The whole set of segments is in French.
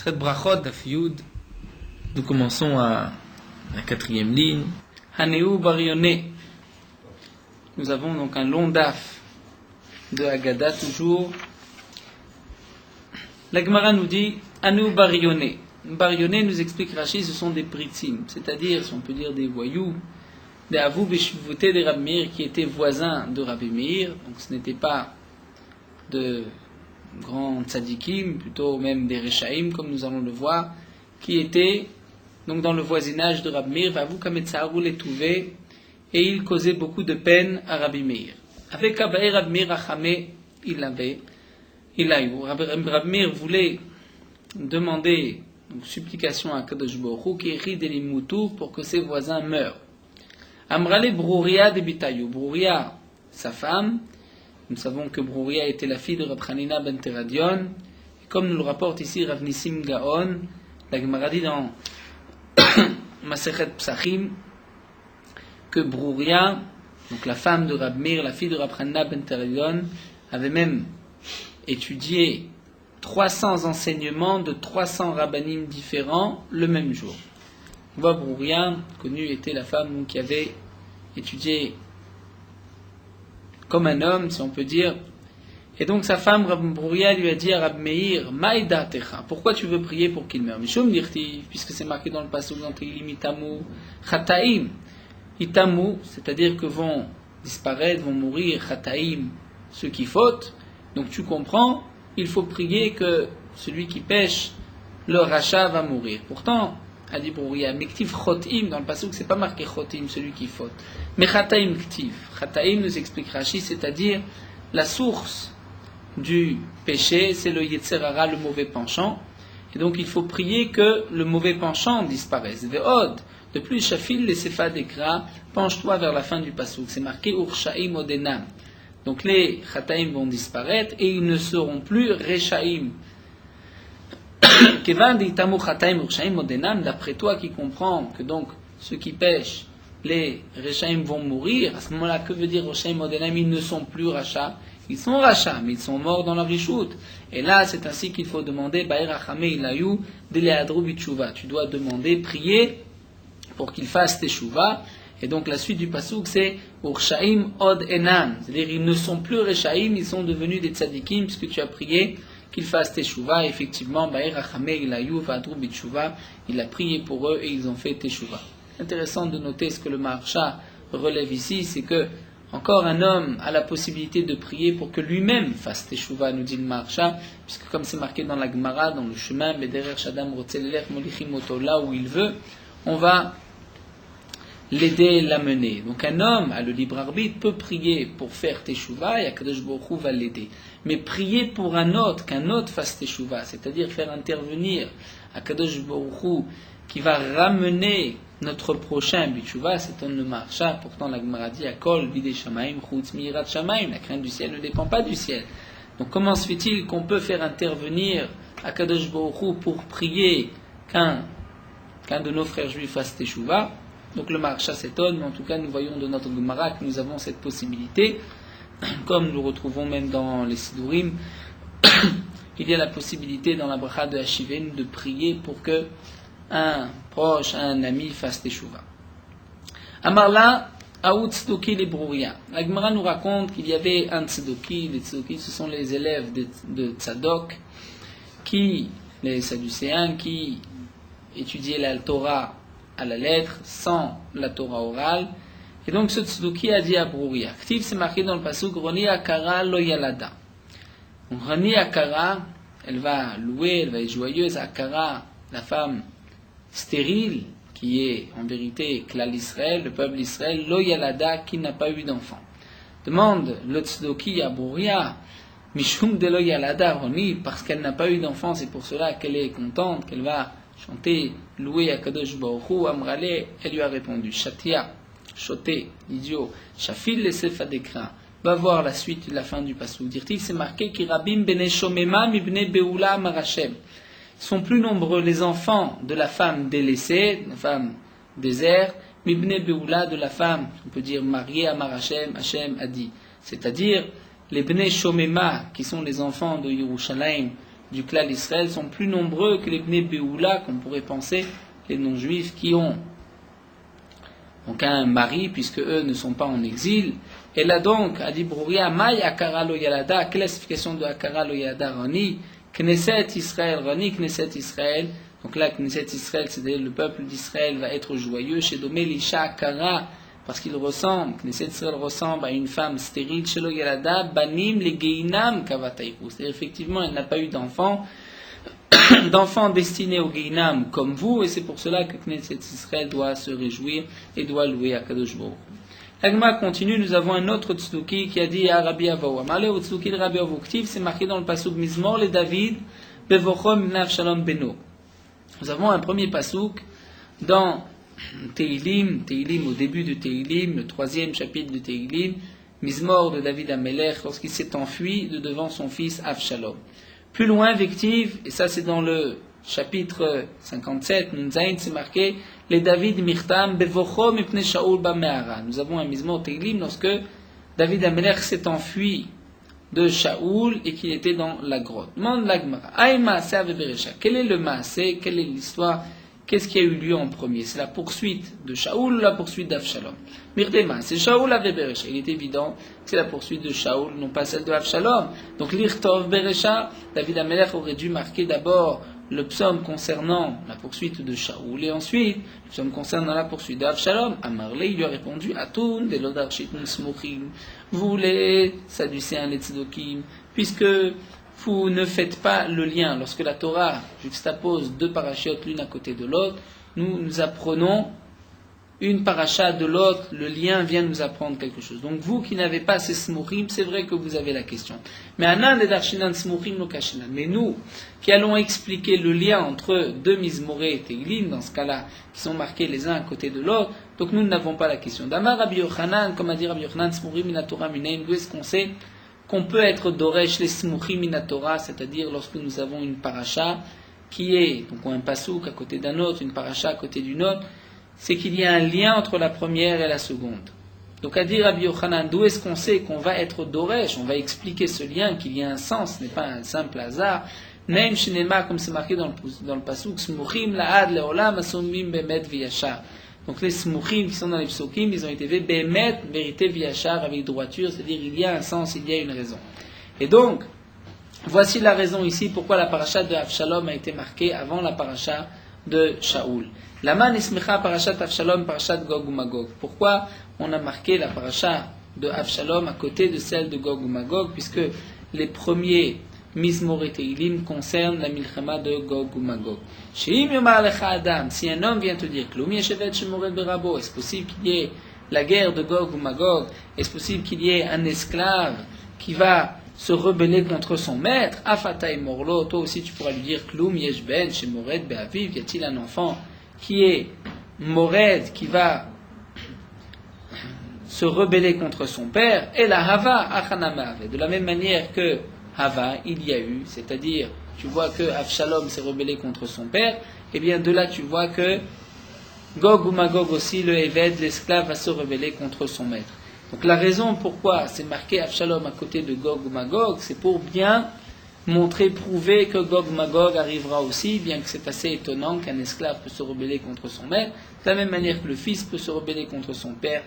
Masechet Brachot, Daf Yud. Nous commençons à la 4e ligne. Haneu bar Yoneh. Nous avons donc un long daf de Haggadah toujours. La Gemara nous dit Haneu bar Yoneh. Bar Yoneh, nous explique Rashi, ce sont des pritzim, c'est-à-dire, si on peut dire, des voyous, des avou beshvuté des Rabbi Meir qui étaient voisins de Rabbi Meir. Donc ce n'était pas de grands tzadikim, plutôt même des rechaïm, comme nous allons le voir, qui étaient donc dans le voisinage de Rabbi Meir, Vavu kametzaru letouvé, et il causait beaucoup de peine à Rabbi Meir. Avec Abaye Rabbi Meir Achamé, il a eu. Rabbi Meir voulait demander donc, supplication à Kadosh Baruch Hu, qui rit des limoutou pour que ses voisins meurent. Amrale Brouria de Bitayu. Brouria, sa femme. Nous savons que Brouria était la fille de Rab Chanina ben Teradion. Et comme nous le rapporte ici Rav Nissim Gaon, la Gemara dit dans Masechet Psachim que Brouria, donc la femme de Rab Meir, la fille de Rab Chanina ben Teradion, avait même étudié 300 enseignements de 300 rabbanim différents le même jour. On voit Brouria, connue, était la femme qui avait étudié comme un homme, si on peut dire. Et donc sa femme, Brouria, lui a dit à Rab Meir, Maïda Techa, pourquoi tu veux prier pour qu'il meure? Mishum dirti, puisque c'est marqué dans le passage dans Tehillim, Itamu, Chataim. Itamu, c'est-à-dire que vont disparaître, vont mourir, Chataim, ceux qui fautent. Donc tu comprends, il faut prier que celui qui pêche, le rachat va mourir. Pourtant, a dit Brouria, Mektiv Chotim, dans le passage, c'est pas marqué Chotim, celui qui faute. Mais Chataim Ktiv. Chataim nous explique Rashi, c'est-à-dire la source du péché, c'est le Yetzer Hara, le mauvais penchant. Et donc il faut prier que le mauvais penchant disparaisse. Ve'od. De plus, Shafil, les Sefa Dekra, penche-toi vers la fin du pasuk. C'est marqué Urshaim Odenam. Donc les Chataim vont disparaître et ils ne seront plus Rechaim. D'après toi qui comprends que donc ceux qui pêchent, les Rechaim vont mourir, à ce moment-là, que veut dire Rechaim Odenam? Ils ne sont plus Racha, ils sont Racha, mais ils sont morts dans la Rishout. Et là, c'est ainsi qu'il faut demander, tu dois demander, prier pour qu'ils fassent Teshuvah. Et donc la suite du pasuk c'est Urshaim od enam, c'est-à-dire ils ne sont plus Rechaim, ils sont devenus des tzadikim puisque tu as prié qu'ils fassent Teshuvah. Effectivement, Ba'er Achame Ilayu Vadru Bitshuva, il a prié pour eux et ils ont fait Teshuvah. Intéressant de noter ce que le Maharsha relève ici, c'est que encore un homme a la possibilité de prier pour que lui-même fasse Teshuvah, nous dit le Maharsha, puisque comme c'est marqué dans la Gemara, dans le chemin, Bederer Shadam Rotzelelech Molichim Oto, là où il veut, on va l'aider, l'amener. Donc un homme à le libre arbitre peut prier pour faire Teshuvah et Akadosh Baruch Hu va l'aider. Mais prier pour un autre, qu'un autre fasse Teshuvah, c'est-à-dire faire intervenir Akadosh Baruch Hu qui va ramener notre prochain Teshuvah, c'est un Maharsha. Pourtant la Gemara dit Akol Bidei Shamaim Chutz Mirat Shamaim, la crainte du ciel ne dépend pas du ciel. Donc comment se fait-il qu'on peut faire intervenir Akadosh Baruch Hu pour prier qu'un de nos frères juifs fasse Teshuvah? Donc le Maharsha s'étonne, mais en tout cas nous voyons de notre Gemara que nous avons cette possibilité, comme nous le retrouvons même dans les Sidurim. Il y a la possibilité dans la bracha de Hashiven de prier pour que un proche, un ami fasse Teshuvah. Amarla, Aout Tzdoki les Brouria. La Gemara nous raconte qu'il y avait un Tzdoki, les Tzdoki ce sont les élèves de Tzadok, les Sadducéens, qui étudiaient la Torah à la lettre, sans la Torah orale. Et donc ce Tzduki a dit à Brouria. Ktiv, c'est marqué dans le pasuk, Roni Akara lo yalada. Donc Roni Akara, elle va louer, elle va être joyeuse. Akara, la femme stérile, qui est en vérité Klal Israël, le peuple d'Israël, lo yalada, qui n'a pas eu d'enfant. Demande le Tzduki à Brouria, Mishum de lo yalada, Roni, parce qu'elle n'a pas eu d'enfant, c'est pour cela qu'elle est contente, qu'elle va chanter, louer à Kadosh Baruch Hu. Amrale, elle lui a répondu, Shatia, choté, idiot, Shafil le Sefa Dekra, va voir la suite, la fin du pasuk. Dirtiv, c'est marqué, Kirabim bene Shomema mibne Beula Marachem. Ils sont plus nombreux les enfants de la femme délaissée, la femme désert, mibne Beula, de la femme, on peut dire mariée à Marachem, Hachem a dit. C'est-à-dire, les bene Shomema, qui sont les enfants de Yerushalayim, du clan d'Israël sont plus nombreux que les Bnei Béoula, qu'on pourrait penser, les non-juifs qui ont donc un mari, puisque eux ne sont pas en exil. Et là donc, a dit Brouria, Maï Akara lo Yalada, classification de Akara lo Yalada Rani, Knesset Israël, Rani Knesset Israël. Donc là, Knesset Israël, c'est-à-dire le peuple d'Israël va être joyeux. Chez Domé Lisha Akara, parce qu'il ressemble, Knesset Israël ressemble à une femme stérile. Chez lo Yalada, Banim le Geinam Kavataiku. C'est-à-dire effectivement, elle n'a pas eu d'enfant. D'enfants destinés au Geinam comme vous, et c'est pour cela que Knesset Israël doit se réjouir et doit louer à Kadosh Baruch. L'Agma continue, nous avons un autre tzduki qui a dit à Rabbi Avaou. Amalé au tzduki de Rabbi Avaou Ktiv, c'est marqué dans le pasuk Mizmor le David, Bevochom Avshalom Beno. Nous avons un premier pasuk dans Teilim au début de Teilim, le 3e chapitre de Teilim, Mizmor de David Amelech, lorsqu'il s'est enfui de devant son fils Avshalom. Plus loin, Vective, et ça c'est dans le chapitre 57, Nunzaïn, c'est marqué les David Mirtam Bevochom Ipne Shaoul Bameara. Nous avons un Mizmor Teilim lorsque David Amelech s'est enfui de Shaoul et qu'il était dans la grotte. Demande l'Agmara. Aïe Maaseh Beresha. Quel est le Maaseh? Quelle est l'histoire? Qu'est-ce qui a eu lieu en premier? C'est la poursuite de Shaoul ou la poursuite d'Avshalom? Mirdema, c'est Shaoul avait Beresha. Il est évident que c'est la poursuite de Shaoul, non pas celle de Avshalom. Donc l'Irtov Beresha, David Amelech aurait dû marquer d'abord le psaume concernant la poursuite de Shaoul et ensuite le psaume concernant la poursuite d'Avshalom. Amarle, il lui a répondu Atun de l'Odarchitun Smochim. Vous les Sadducéens, les Tzedokim, puisque vous ne faites pas le lien. Lorsque la Torah juxtapose deux parachiotes l'une à côté de l'autre, nous apprenons une paracha de l'autre, le lien vient nous apprendre quelque chose. Donc vous qui n'avez pas ces smurim, c'est vrai que vous avez la question. Mais anan et darshinan smurim no kashinan. Mais nous, qui allons expliquer le lien entre deux mizmoré et teilim, dans ce cas-là, qui sont marqués les uns à côté de l'autre, donc nous n'avons pas la question. Damar Rabbi Yochanan, comme a dit Rabbi Yochanan, smurim minatora minaim, d'où est-ce qu'on sait qu'on peut être doresh les smurim minatora, c'est-à-dire lorsque nous avons une paracha qui est, donc un pasouk à côté d'un autre, une paracha à côté d'une autre, c'est qu'il y a un lien entre la première et la seconde. Donc à dire Rabbi Yochanan, d'où est-ce qu'on sait qu'on va être doresh? On va expliquer ce lien, qu'il y a un sens, ce n'est pas un simple hasard. Neim shenema, comme c'est marqué dans le pasuk, smuchim la'ad le'olam asumim bemet v'yashar. Donc les smuchim qui sont dans les psukim, ils ont été faits bemet, vérité v'yashar, avec droiture, c'est-à-dire il y a un sens, il y a une raison. Et donc, voici la raison ici pourquoi la paracha de Avshalom a été marquée avant la paracha de Shaoul. Laman ismecha parashat Avshalom, parashat Gog ou Magog. Pourquoi on a marqué la paracha de Avshalom à côté de celle de Gog ou Magog, puisque les premiers Mizmor et Teilim concernent la milchama de Gog ou Magog. Sheim yomar lecha Adam, si un homme vient te dire Klum yeshevet shemored berabo, est-ce possible qu'il y ait la guerre de Gog ou Magog? Est-ce possible qu'il y ait un esclave qui va se rebeller contre son maître? Afata et morlo, toi aussi tu pourras lui dire Klum yeshben shemored beaviv, y a-t-il un enfant qui est Mored, qui va se rebeller contre son père, et la Hava Achanamav. De la même manière que Hava, il y a eu, c'est-à-dire, tu vois que Avshalom s'est rebellé contre son père, et bien de là tu vois que Gog ou Magog aussi, le Eved, l'esclave, va se rebeller contre son maître. Donc la raison pourquoi c'est marqué Avshalom à côté de Gog ou Magog, c'est pour bien montrer, prouver que Gog Magog arrivera aussi, bien que c'est assez étonnant qu'un esclave peut se rebeller contre son maître, de la même manière que le fils peut se rebeller contre son père,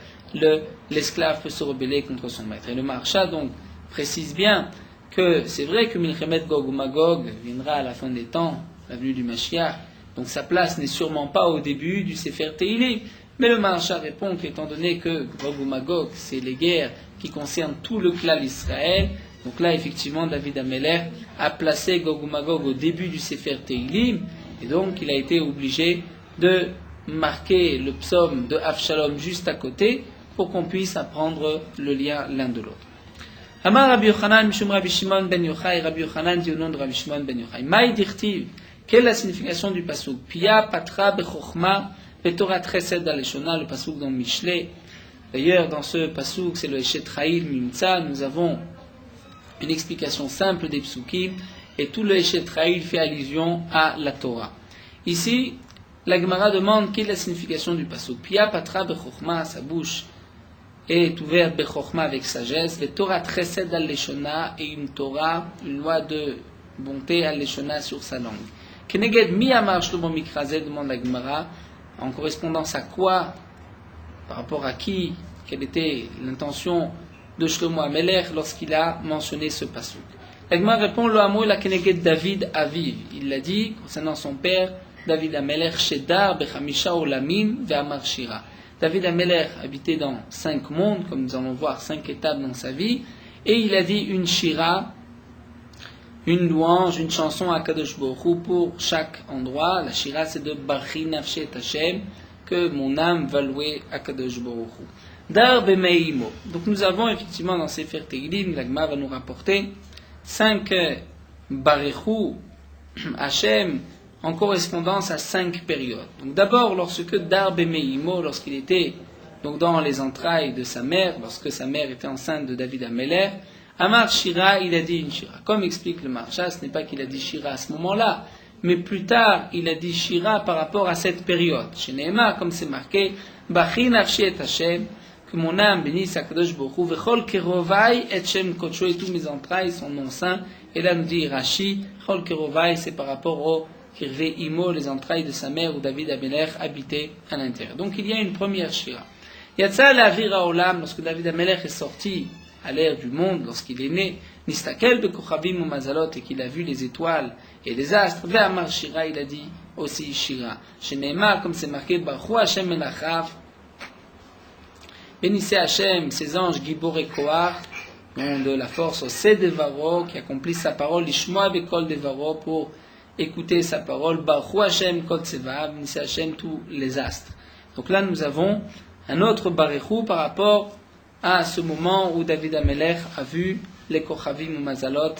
l'esclave peut se rebeller contre son maître. Et le Maharsha donc précise bien que c'est vrai que Milchemet Gog ou Magog viendra à la fin des temps, la venue du Mashiach, donc sa place n'est sûrement pas au début du Sefer Teilim, mais le Maharsha répond qu'étant donné que Gog ou Magog, c'est les guerres qui concernent tout le clan d'Israël, donc là, effectivement, David Amelech a placé Gog ou Magog au début du Sefer Teilim, et donc il a été obligé de marquer le psaume de Avshalom juste à côté, pour qu'on puisse apprendre le lien l'un de l'autre. Amar Rabbi Yochanan, Mishum Rabbi Shimon ben Yochai, Rabbi Yochanan dit au nom de Rabbi Shimon ben Yochai, Maï dirtiv, quelle est la signification du pasuk? Pia patra bechochma, betorah tresed aleshona, le pasuk dans Mishlei. D'ailleurs, dans ce pasuk, c'est le Eshet Chayil Mimtza, nous avons une explication simple des psukim, et tout le Eshet Chayil fait allusion à la Torah. Ici, la Gemara demande quelle est la signification du pasuk. Pia patra bechochma, sa bouche est ouverte bechochma avec sagesse, le Torah tresed al leshona, et une Torah, une loi de bonté à l'Eshona sur sa langue. Keneged mi amar Shlomo Mikrazeh, demande la Gemara, en correspondance à quoi, par rapport à qui, quelle était l'intention de Shlomo Amelech lorsqu'il a mentionné ce pasuk. La Gemara répond, le hameau la Keneged David Aviv. Il l'a dit concernant son père, David Amelech, Shedar Bechamisha Olamim Ve'amar Shira. David Amelech habitait dans 5 mondes, comme nous allons voir 5 étapes dans sa vie, et il a dit une shira, une louange, une chanson à Kadosh Baruch Hu pour chaque endroit. La shira, c'est de Bachi Nafshet Hashem, que mon âme va louer à Kadosh Baruch Hu. Dar Bemeimo. Donc nous avons effectivement dans Sefer Tehilim, la Gemara va nous rapporter 5 Barechu Hashem en correspondance à 5 périodes. Donc d'abord, lorsque Dar Bemeimo, lorsqu'il était donc dans les entrailles de sa mère, lorsque sa mère était enceinte de David Amelech, Amar Shira, il a dit une Shira. Comme explique le Maharsha, ce n'est pas qu'il a dit Shira à ce moment-là, mais plus tard, il a dit Shira par rapport à cette période. Chez Nehemar, comme c'est marqué, Bachi Nafshi et Hashem, que mon âme bénisse Akadosh Baruch Hu, Vechol Kerovai et Shem Kodsho, et tous mes entrailles sont non saints. Et là nous dit Rashi, Chol Kerovai, c'est par rapport au Kirve Imo, les entrailles de sa mère où David Amelech habitait à l'intérieur. Donc il y a une première Shira. Yatsa la Vira Olam, lorsque David Amelech est sorti à l'ère du monde, lorsqu'il est né, Nistakel Bekochavim ou Mazalot, et qu'il a vu les étoiles et les astres, Ve'amar Shira, il a dit aussi Shira. Chez Nehemar, comme c'est marqué, Baruch Hashem Melachav, bénissez Hashem, ses anges, Gibor et Koach, de la force au Sedevaro, qui accomplit sa parole, Ishmoa Bekol Devaro, pour écouter sa parole, Baruch Hashem Kol Tseva, bénissez Hashem tous les astres. Donc là, nous avons un autre Baruch par rapport à ce moment où David Amelech a vu les Kochavim ou Mazalot,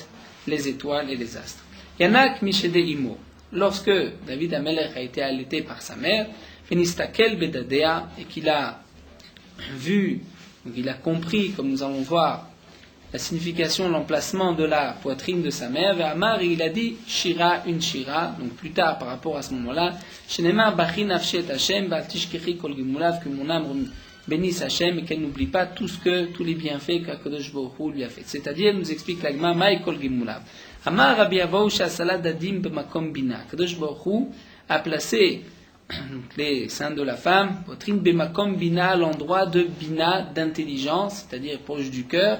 les étoiles et les astres. Yanak Mishede Imo. Lorsque David Amelech a été allaité par sa mère, Fenistakel Bedadea, et qu'il a vu, donc il a compris, comme nous allons voir, la signification, l'emplacement de la poitrine de sa mère, vers Amar, il a dit Shira, une Shira, donc plus tard par rapport à ce moment-là, Shenema Bachi Nafshet Hashem, Baltishkechi Kol Gimulav, que mon âme bénisse Hashem et qu'elle n'oublie pas tous les bienfaits qu'Akadosh Baruch Hu lui a fait. C'est-à-dire, nous explique l'agma, Maï Kol Gimulav. Amar Rabbi Avou Shasala Dadim Bemakom Bina. Akadosh Baruch Hu a placé les seins de la femme, poitrine Bemakom Bina, l'endroit de Bina, d'intelligence, c'est-à-dire proche du cœur.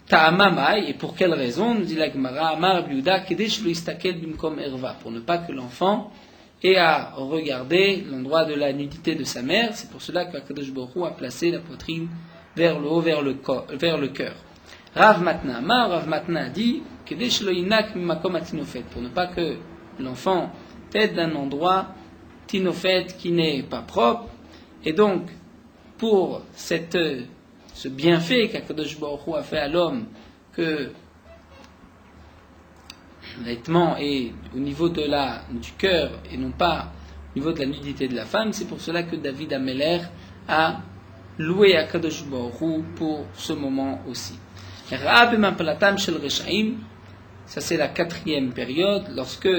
Ta'amamai, et pour quelle raison, nous dit la Gemara, Amar Biuda, Kedesh lo istakel bimkom erva, pour ne pas que l'enfant ait à regarder l'endroit de la nudité de sa mère. C'est pour cela qu'Akadosh Baruch Hu a placé la poitrine vers le haut, vers le cœur. Rav Matna, Amar Rav Matna dit, Kedesh lo inak mimakom atinofet, pour ne pas que l'enfant tête d'un endroit tinofet qui n'est pas propre, et donc pour ce bienfait qu'Akadosh Baruch Hu a fait à l'homme, que le vêtement est au niveau du cœur et non pas au niveau de la nudité de la femme, c'est pour cela que David Amelech a loué Akadosh Baruch Hu pour ce moment aussi. Ça c'est la 4e période, lorsque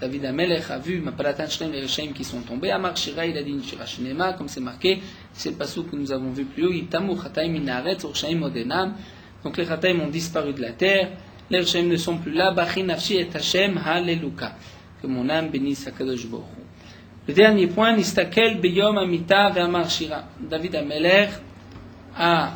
David Amelech a vu Mapalatan Shlem les Reshaim qui sont tombés. Amar Shira, il a dit une Shira Shnema, comme c'est marqué, c'est le passage que nous avons vu plus haut. Yitamu Chataim Minaretz Urshaim Odenam. Donc les Chataim ont disparu de la terre, les Reshaim ne sont plus là. Bachi Nafshi et Hashem Halleluka. Que mon âme bénisse Akadosh Baruch Hu. Le dernier point, Nistakel Beyom Amita Ve'amar Shira. David Amelech a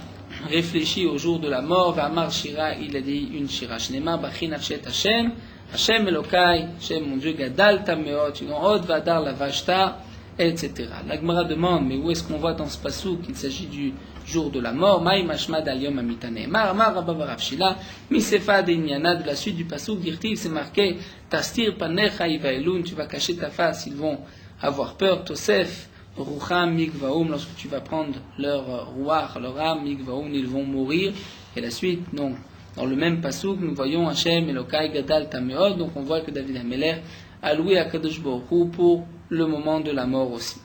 réfléchi au jour de la mort. Ve'amar Shira, il a dit une Shira Shnema. Bachi Nafshi et Hashem. Hashem Elokai, Hashem mon Dieu, Gadal Tameot, Od Vadar Lavashta, etc. La Gemara demande, mais où est-ce qu'on voit dans ce passou qu'il s'agit du jour de la mort? Maï Mashmad Al-Yom Amitane. Mar Rabba Shila, Misefa Deinyana, de la suite du passou, Dirtiv, c'est marqué, Tastir Panecha Ivaelun, tu vas cacher ta face, ils vont avoir peur, Tosef, Rucham Migvaum, lorsque tu vas prendre leur rouar, leur âme, Migvaum, ils vont mourir, et la suite, non. Dans le même pasuk, nous voyons Hashem Elokai Gadal Tameot, donc on voit que David Amelech a loué Akadosh Baruch Hu pour le moment de la mort aussi.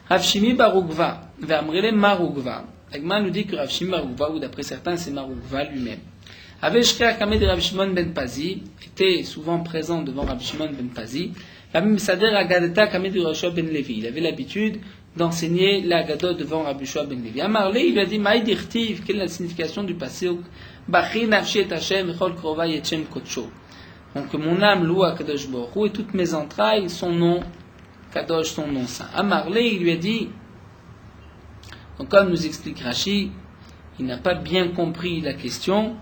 Rav Shimi Barugva, Ve'amrele Marugva. L'Agma nous dit que Rav Shimi Barugva, ou d'après certains c'est Marugva lui-même. Aveshker Kamed Rav Shimon ben Pazi était souvent présent devant Rav Shimon ben Pazi. Rabbi Sader Agadeta Kamed Yoshua ben Levi. Il avait l'habitude d'enseigner l'Agadot devant Rabbi Yoshua ben Levi. Amarle, il lui a dit Maïdirtiv, quelle est la signification du pasuk? Bachi Nafshi et Hashem Echol Krovai et Shem Kodsho. Donc mon âme loue à Kadosh Baruch Hu et toutes mes entrailles, son nom, Kadosh, son nom saint. Amarlé, il lui a dit, donc comme nous explique Rashi, il n'a pas bien compris la question,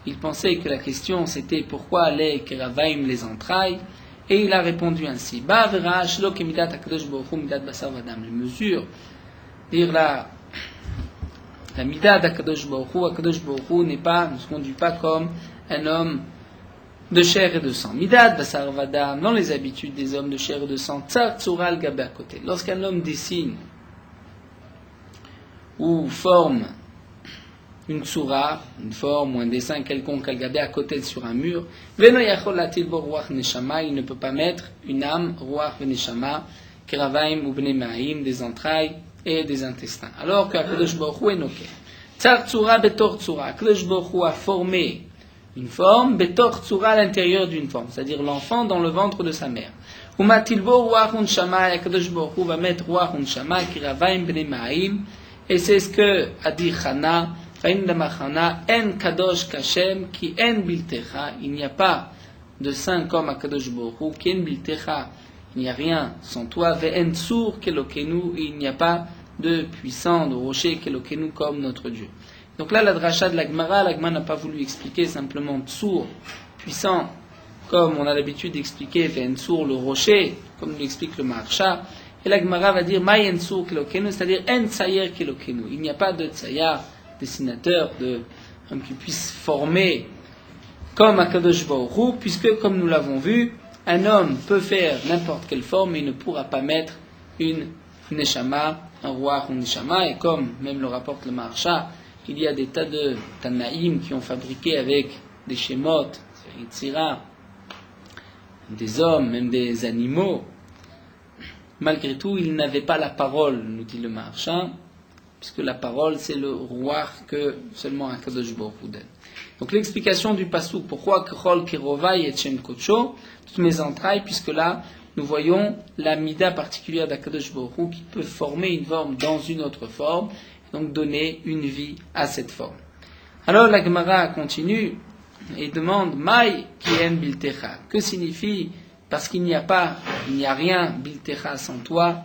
il pensait que la question c'était pourquoi les Keravaim les entrailles, et il a répondu ainsi, Ba vera shelo kemidat HaKadosh Baruch Hu midat basar vadam, les mesures, dire la midat HaKadosh Baruch Hu n'est pas, ne se conduit pas comme un homme de chair et de sang. Midat basar vadam, dans les habitudes des hommes de chair et de sang, tsar tsural gabé à côté. Lorsqu'un homme dessine ou forme une tsura, une forme ou un dessin quelconque al-gabé à côté sur un mur, veno yachol latil bo ruach neshama, il ne peut pas mettre une âme, ruach veneshama, keravaim ou bnemaim, des entrailles et des intestins. Alors qu'Akadosh Baruch Hu est noké. Tsar tsura betor tsura, Akadosh Baruch Hu a formé une forme, betor tsura à l'intérieur d'une forme, c'est-à-dire l'enfant dans le ventre de sa mère. Umatilbo ruach unshama, Akadosh Baruch Hu va mettre ruach unshama, keravaim bnemaim, et c'est ce que a dit Chana, en kadosh kashem ki en biltecha, il n'y a pas de saint comme Akadosh Baruch Hu, ki en biltecha, il n'y a rien sans toi, ve'en tsur kelokenu, il n'y a pas de puissant, de rocher kelokenu comme notre Dieu. Donc là, la dracha de la Gemara n'a pas voulu expliquer simplement tsur, puissant, comme on a l'habitude d'expliquer ve'en tsur, le rocher, comme nous l'explique le Maharsha, et la Gemara va dire ma en tsur kelokenu, c'est-à-dire en tsayer kelokenu, il n'y a pas de tsayar, dessinateur qui puisse former comme Akadosh Baruch Hu, puisque comme nous l'avons vu, un homme peut faire n'importe quelle forme, mais il ne pourra pas mettre une neshama, un roi ou une neshama, et comme même le rapporte le Maharsha, il y a des tas de Tanaïm qui ont fabriqué avec des shemot, des hommes, même des animaux. Malgré tout, ils n'avaient pas la parole, nous dit le Maharsha, puisque la parole, c'est le roi que seulement Akadosh Baruch Hu donne. Donc l'explication du pasuk, pourquoi Kechol Kerovai et Shem Kocho, toutes mes entrailles, puisque là, nous voyons la mida particulière d'Akadosh Baruch Hu qui peut former une forme dans une autre forme, et donc donner une vie à cette forme. Alors la Gemara continue et demande Mai Kien Biltecha. Que signifie parce qu'il n'y a rien Biltecha sans toi,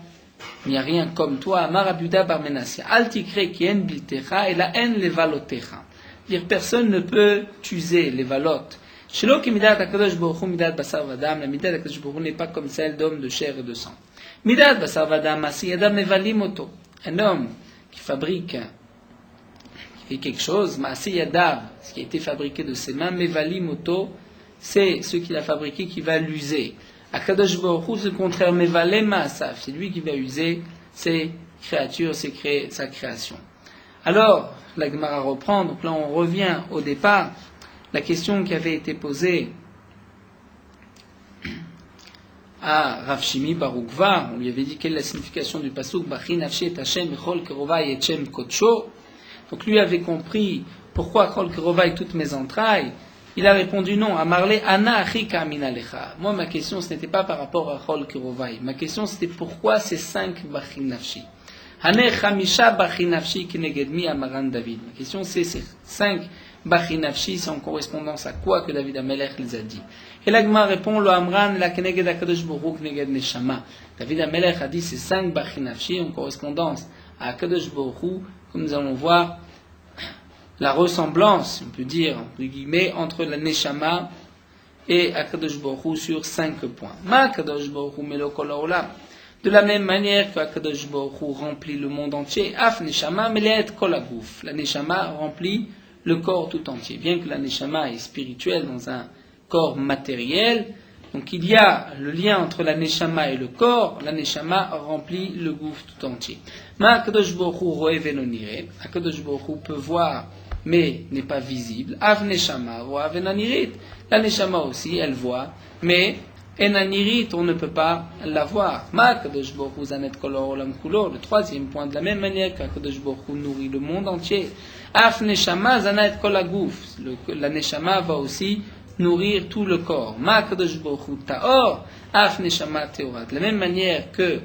il n'y a rien comme toi. Marabuda bar Menassia. Altikre kien biltecha et la haine les valotecha. Dire personne ne peut t'user les valotes. Shelo ki midat Akadosh Baruch Hu midat basar vadam. La midat Akadosh Baruch Hu n'est pas comme celle d'homme de chair et de sang. Midat basar vadam asi adam mevalim oto. Un homme qui fabrique quelque chose, maasi yadav, ce qui a été fabriqué de ses mains, mevalim oto, c'est ce qu'il a fabriqué qui va l'user. Akadosh Baruch Hu, c'est le contraire, mevalem ma'asav, c'est lui qui va user ses créatures, sa création. Alors, la Gemara reprend, donc là on revient au départ, la question qui avait été posée à Rav Shimi bar Ukva, on lui avait dit quelle est la signification du pasuk, Bachin nafshi et Hashem echol kerovai et Shem kodsho. Donc lui avait compris pourquoi echol kerovai toutes mes entrailles. Il a répondu non, à Marley, Ana achika minalecha. Moi, ma question, ce n'était pas par rapport à Chol Kerovai. Ma question, c'était pourquoi ces 5 Bachin Nafshi. Hane Chamisha Bachin Nafshi Kenegedmi Amaran David. Ma question, c'est ces 5 Bachin Nafshi, c'est en correspondance à quoi que David Amelech les a dit. Et l'Agma répond, Lo Amran la Keneged Akadosh Baruch Hu Keneged Neshama. David Amelech a dit ces 5 Bachin Nafshi en correspondance à Akadosh Baruch Hu, comme nous allons voir, la ressemblance, on peut dire, entre guillemets, entre la Neshama et Akadosh Baruch Hu sur 5 points. Ma Akadosh Baruch Hu melo kol haolam. De la même manière que Akadosh Baruch Hu remplit le monde entier, Af Neshama melet kol haguf. La Neshama remplit le corps tout entier. Bien que la Neshama est spirituelle dans un corps matériel, donc il y a le lien entre la Neshama et le corps, la Neshama remplit le gouffre tout entier. Ma Akadosh Baruch Hu roe venonire. Akadosh Baruch Hu peut voir mais n'est pas visible. Av neshama ou av enanirit. La neshama aussi, elle voit, mais enanirit, on ne peut pas la voir. Ma kadosh baruch hu zanet kol haolam kulo. Le troisième point, de la même manière qu'Akadosh Baruch Hu nourrit le monde entier. Af neshama zanet kol haguf. La neshama va aussi nourrir tout le corps. Ma kadosh baruch hu taor. Af neshama teorat. De la même manière que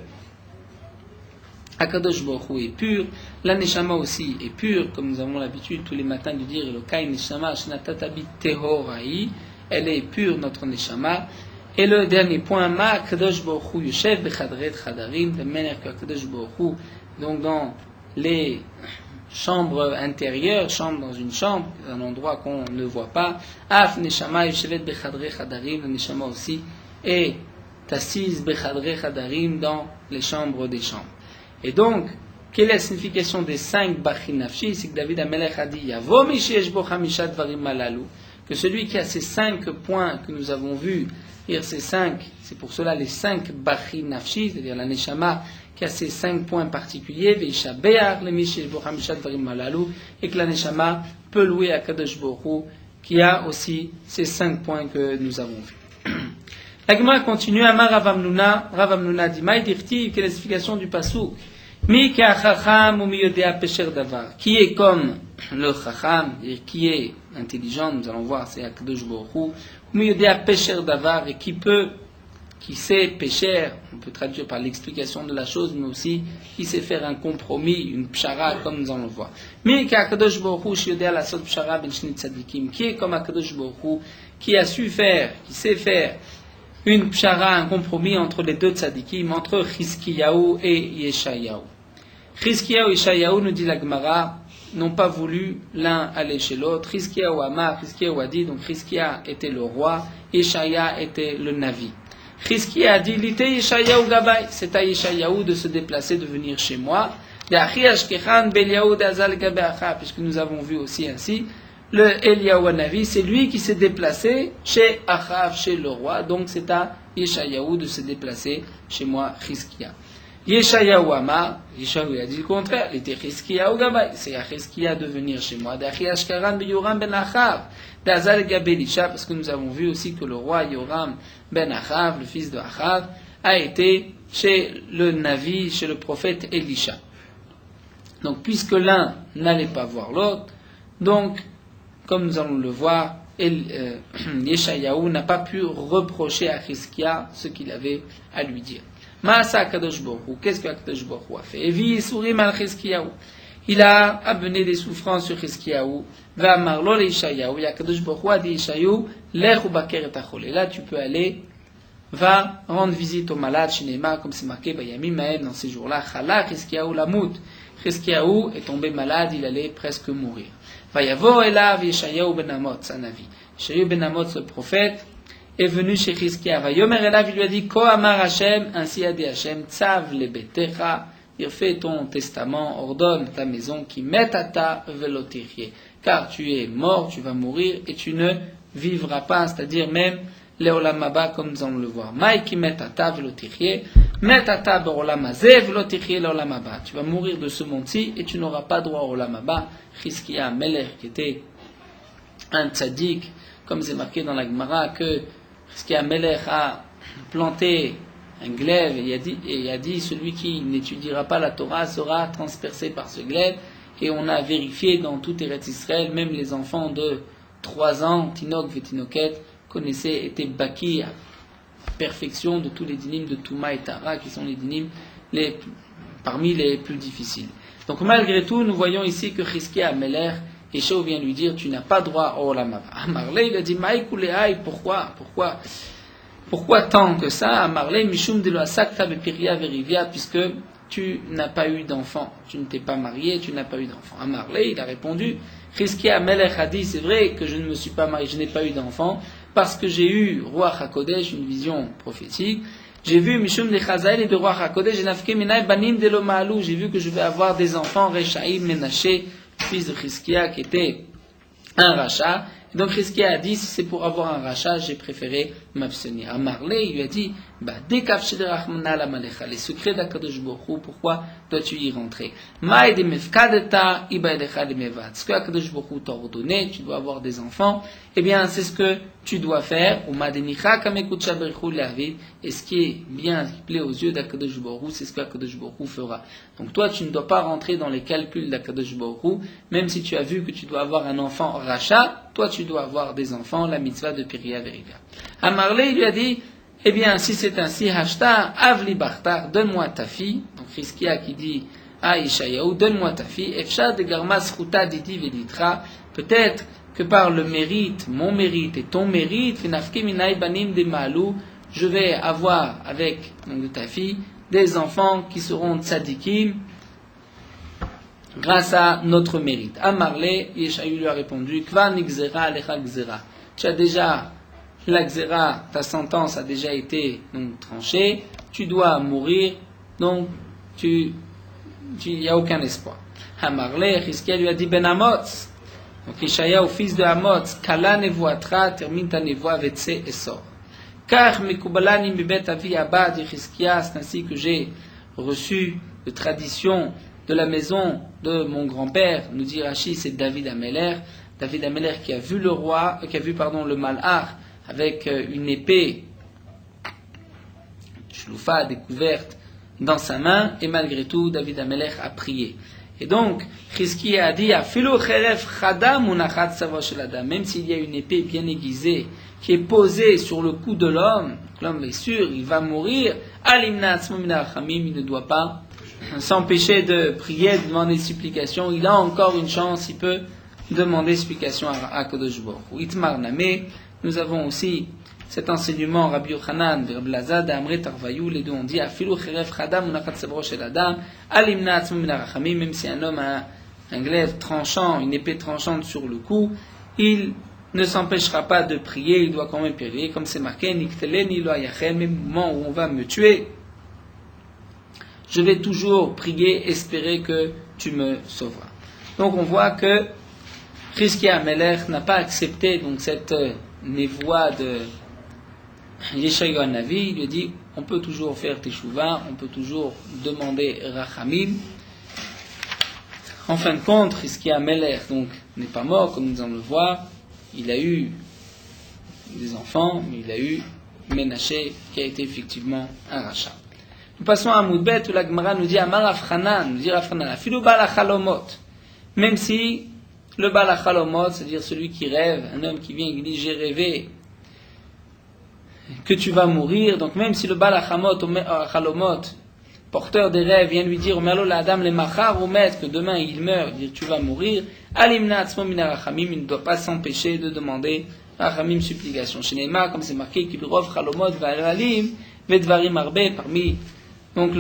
Akadosh Baruch Hu est pur, la Neshama aussi est pure, comme nous avons l'habitude tous les matins de dire Elokai Neshama Shnatatabi Tehorai, elle est pure, notre Neshama. Et le dernier point, Ma Kadosh Baruch Hu Yoshev Bechadret Chadarim, de manière que Kadosh Baruch Hu, donc dans les chambres intérieures, chambre dans une chambre, un endroit qu'on ne voit pas, Af Neshama Yoshevet Bechadret Chadarim, le Neshama aussi est assise Bechadret Chadarim dans les chambres des chambres. Et donc, quelle est la signification des 5 Bachin Nafshi? C'est que David Amelech a dit, Yavo Mishesh Bo Chamishat Varim Malalu, que celui qui a ces 5 points que nous avons vus, ces 5, c'est pour cela les 5 Bachin Nafshi, c'est-à-dire la Neshama qui a ces 5 points particuliers, Veisha Be'ar le Mishesh Bo Chamishat Varim Malalu, et que la Neshama peut louer à Kadosh Baruch Hu, qui a aussi ces 5 points que nous avons vus. La Gemara continue, Amar Rav Amnuna dit, Maï dirti, quelle est l'explication du Pasuk? Mi ka'achacham ou mi yodea pesher davar. Qui est comme le chacham, et qui est intelligent, nous allons voir, c'est Akadosh Baruch Hu. Ou mi yodea pesher davar, et qui sait pécher, on peut traduire par l'explication de la chose, mais aussi qui sait faire un compromis, une pshara, comme nous allons voir. Mi ka'akadosh Baruch Hu, shi yodea la sot pshara ben shnei tzadikim. Qui est comme Akadosh Baruch Hu, qui a su faire, qui sait faire une pshara, un compromis entre les deux tzadikim, entre Chizkiyahu et Yeshayahu. Chizkiyahu et Yeshayahu, nous dit la Gemara, n'ont pas voulu l'un aller chez l'autre. Chizkiyahu Amar, Chizkiyahu a dit, donc Chizkiya était le roi, Yeshaya était le navi. Chizkiya a dit, Lite Yeshayahu Gabay, c'est à Yeshayahu de se déplacer, de venir chez moi. Puisque nous avons vu aussi ainsi, le Eliyahu Navi, c'est lui qui s'est déplacé chez Achav, chez le roi, donc c'est à Yeshayahu de se déplacer chez moi, Chizkiya. Yeshayahu Amar, Yeshayahu a dit le contraire, il était Chizkiyahu Gabay, c'est à Chizkiya de venir chez moi, d'Achi Ashkaran ben Yoram ben Achav, d'Azal Gabelisha, parce que nous avons vu aussi que le roi Yoram ben Achav, le fils de Achav, a été chez le Navi, chez le prophète Elisha. Donc, puisque l'un n'allait pas voir l'autre, donc, comme nous allons le voir, Yeshayahu n'a pas pu reprocher à Chizkiya ce qu'il avait à lui dire. Ma'asa Kadosh Baruch Hu, qu'est-ce que Kadosh Baruch Hu a fait? Evi Surim al Chizkiyahu. Il a amené des souffrances sur Chizkiyahu. Va marlo le Yeshayahu. Et Kadosh Baruch Hu a dit Yeshayahu, lech ubaker et achol. Et là, tu peux aller, va rendre visite aux malades, Shinema, comme c'est marqué, Bayamim Maed, dans ces jours-là, Chala Chizkiyahu Lamout. Chizkiyahu est tombé malade, il allait presque mourir. Vayavo elav Yeshayahu ben Amot, sa navi. Yeshayahu ben Amot, le prophète, est venu chez Chizkiya. Vayomer elav, il lui a dit, Ko amar Hashem, ainsi a dit Hashem, Tzav le betecha, il fait ton testament, ordonne ta maison, qui metata velotirie. Car tu es mort, tu vas mourir, et tu ne vivras pas, c'est-à-dire même les olamaba, comme nous allons le voir. Maï qui metata velotirie, metata berolamazé velotirie le olamaba. Tu vas mourir de ce monde-ci, et tu n'auras pas droit au olamaba. Chizkiya Melech, qui était un tzaddik, comme c'est marqué dans la Gemara, que Chizkiya Melech a planté un glaive et il a dit celui qui n'étudiera pas la Torah sera transpercé par ce glaive. Et on a vérifié dans tout Eretz Israël, même les enfants de 3 ans, Tinok Vetinoket, connaissaient, étaient baki à perfection de tous les dynimes de Touma et Tara, qui sont les dynimes parmi les plus difficiles. Donc malgré tout, nous voyons ici que Chizkiya Melech, Yeshua vient lui dire, tu n'as pas droit au Olam Haba. Amarle, il a dit, Maïkouléaï, pourquoi tant que ça? Amarle, Mishum de l'Asakta Bepiria Verivia, puisque tu n'as pas eu d'enfant, tu ne t'es pas marié, tu n'as pas eu d'enfant. Amarle, il a répondu, Chizkiya Melech a dit, c'est vrai que je ne me suis pas marié, je n'ai pas eu d'enfant, parce que j'ai eu, Roi HaKodesh, une vision prophétique. J'ai vu Mishum de Chazael et de Roi HaKodesh, j'ai vu que je vais avoir des enfants, Rechaïm, Menaché, fils de Chizkiya, qui était un rachat. Et donc Chizkiya a dit, si c'est pour avoir un rachat, j'ai préféré m'abstenir. Amarle, il lui a dit, les secrets d'Akadosh Baruch Hu, pourquoi dois-tu y rentrer? Ce que Akadosh Baruch Hu t'a ordonné, tu dois avoir des enfants, eh bien c'est ce que tu dois faire. Et ce qui est bien, ce qui plaît aux yeux d'Akadosh Baruch Hu, c'est ce qu'Akadosh Baruch Hu fera. Donc toi, tu ne dois pas rentrer dans les calculs d'Akadosh Baruch Hu, même si tu as vu que tu dois avoir un enfant rachat, toi tu dois avoir des enfants, la mitzvah de Piria Verivia. Amarle, il lui a dit, eh bien, si c'est ainsi, Hashta, Avli Bartar, donne-moi ta fille. Donc Chizkiya qui dit à Yeshayahu, donne-moi ta fille. Efsha de Garmas Ruta Didi Veditra, peut-être que par le mérite, mon mérite et ton mérite, je vais avoir avec donc, de ta fille des enfants qui seront tzadikim grâce à notre mérite. Amarle, Yeshaïu lui a répondu, Kva nigzera alecha gzera. Tu as déjà la gzera, ta sentence a déjà été donc tranchée, tu dois mourir, donc il n'y a aucun espoir. Amarle, Chizkia lui a dit Ben Amotz. Donc Yeshaïa, fils de Amotz, Kala nevoatra, termine ta nevoa, vetse et sort. Car mekubalani mibet avi abba, dit Chizkia, c'est ainsi que j'ai reçu de tradition de la maison de mon grand-père, nous dit Rashi, c'est David Ameler. David Ameler qui a vu le malach avec une épée shloufa découverte dans sa main, et malgré tout, David Ameler a prié. Et donc, Chizkia a dit, même s'il y a une épée bien aiguisée qui est posée sur le cou de l'homme est sûr, il va mourir, il ne doit pas s'empêcher de prier, de demander supplication. Il a encore une chance, il peut demander supplication à Kadosh Baruch Hu. Itmar Nameh, nous avons aussi cet enseignement, Rabbi Yochanan, Rabbi Lazad, Amre Tarvayou, les deux ont dit, Afilu Cheref Chadam, Unachat Savro Shel Adam, Alimna Atzmo Min HaRachamim, même si un homme a un glaive tranchant, une épée tranchante sur le cou, il ne s'empêchera pas de prier, il doit quand même prier, comme c'est marqué, Nikteleni Lo Ayachem, même au moment où on va me tuer, je vais toujours prier, espérer que tu me sauveras. Donc on voit que Chizkia Amelech n'a pas accepté donc cette névoie de Yeshayahu Hanavi. Il lui dit, on peut toujours faire teshuva, on peut toujours demander rachamim. En fin de compte, Chizkia Amelech donc n'est pas mort, comme nous allons le voir. Il a eu des enfants, mais il a eu Menaché qui a été effectivement un rachat. Nous passons à Moudbet où la Gemara nous dit Amar Afchanan, nous dit Afchanan, Afilu Baal HaChalomot, même si le Baal HaChalomot, c'est-à-dire celui qui rêve, un homme qui vient et qui dit j'ai rêvé que tu vas mourir, donc même si le Baal HaChalomot, porteur des rêves, vient lui dire Omelo la Adam le Machar ou Met, que demain il meurt, dire tu vas mourir, Alimna Atzmo Min HaRachamim, il ne doit pas s'empêcher de demander Rachamim supplication. Chez Neymar, comme c'est marqué, Kilrov Chalomot Va'eralim, Vedvarim Arbe, parmi donc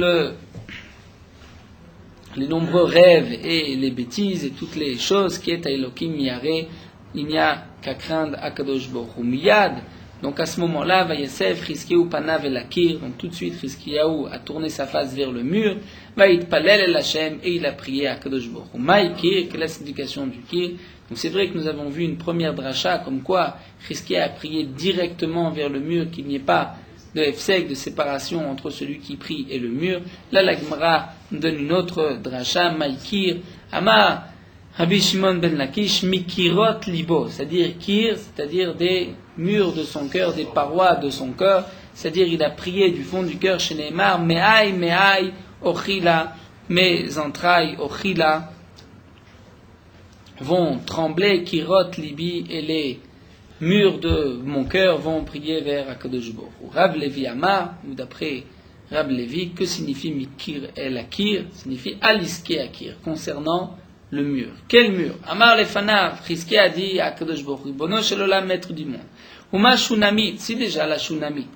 les nombreux rêves et les bêtises et toutes les choses qui est à Elohim Yare, il n'y a qu'à craindre Akadosh Baruch Hu Miyad. Donc à ce moment-là, Vayesef Chizkiyahu Panav El Akir, donc tout de suite Chizkiyahu a tourné sa face vers le mur, Vayitpalel El Hashem, et il a prié à Akadosh Baruch Hu. Maïkir, quelle est la signification du Kir? Donc c'est vrai que nous avons vu une première dracha, comme quoi Chizkiyahu a prié directement vers le mur, qu'il n'y ait pas de hefsek, de séparation entre celui qui prie et le mur. Là, la Gemara donne une autre dracha, Maïkir, Amar, Rabbi Shimon ben Lakish, Mikirot Libo, c'est-à-dire Kir, c'est-à-dire des murs de son cœur, des parois de son cœur, c'est-à-dire il a prié du fond du cœur chez Neymar, Me'ai, Ochila, mes entrailles, Ochila, vont trembler, Kirot Libi, et les murs de mon cœur vont prier vers Akadosh Baruch Hu. Rab Levi Amar, ou d'après Rab Levi, que signifie Mikir El Akir? Signifie Aliske Akir, concernant le mur. Quel mur? Amar Lefanar, Chizkiya a dit à Akadosh Baruch Hu, Bono Shelolam, maître du monde. Uma Shunamit, si déjà la Shunamit,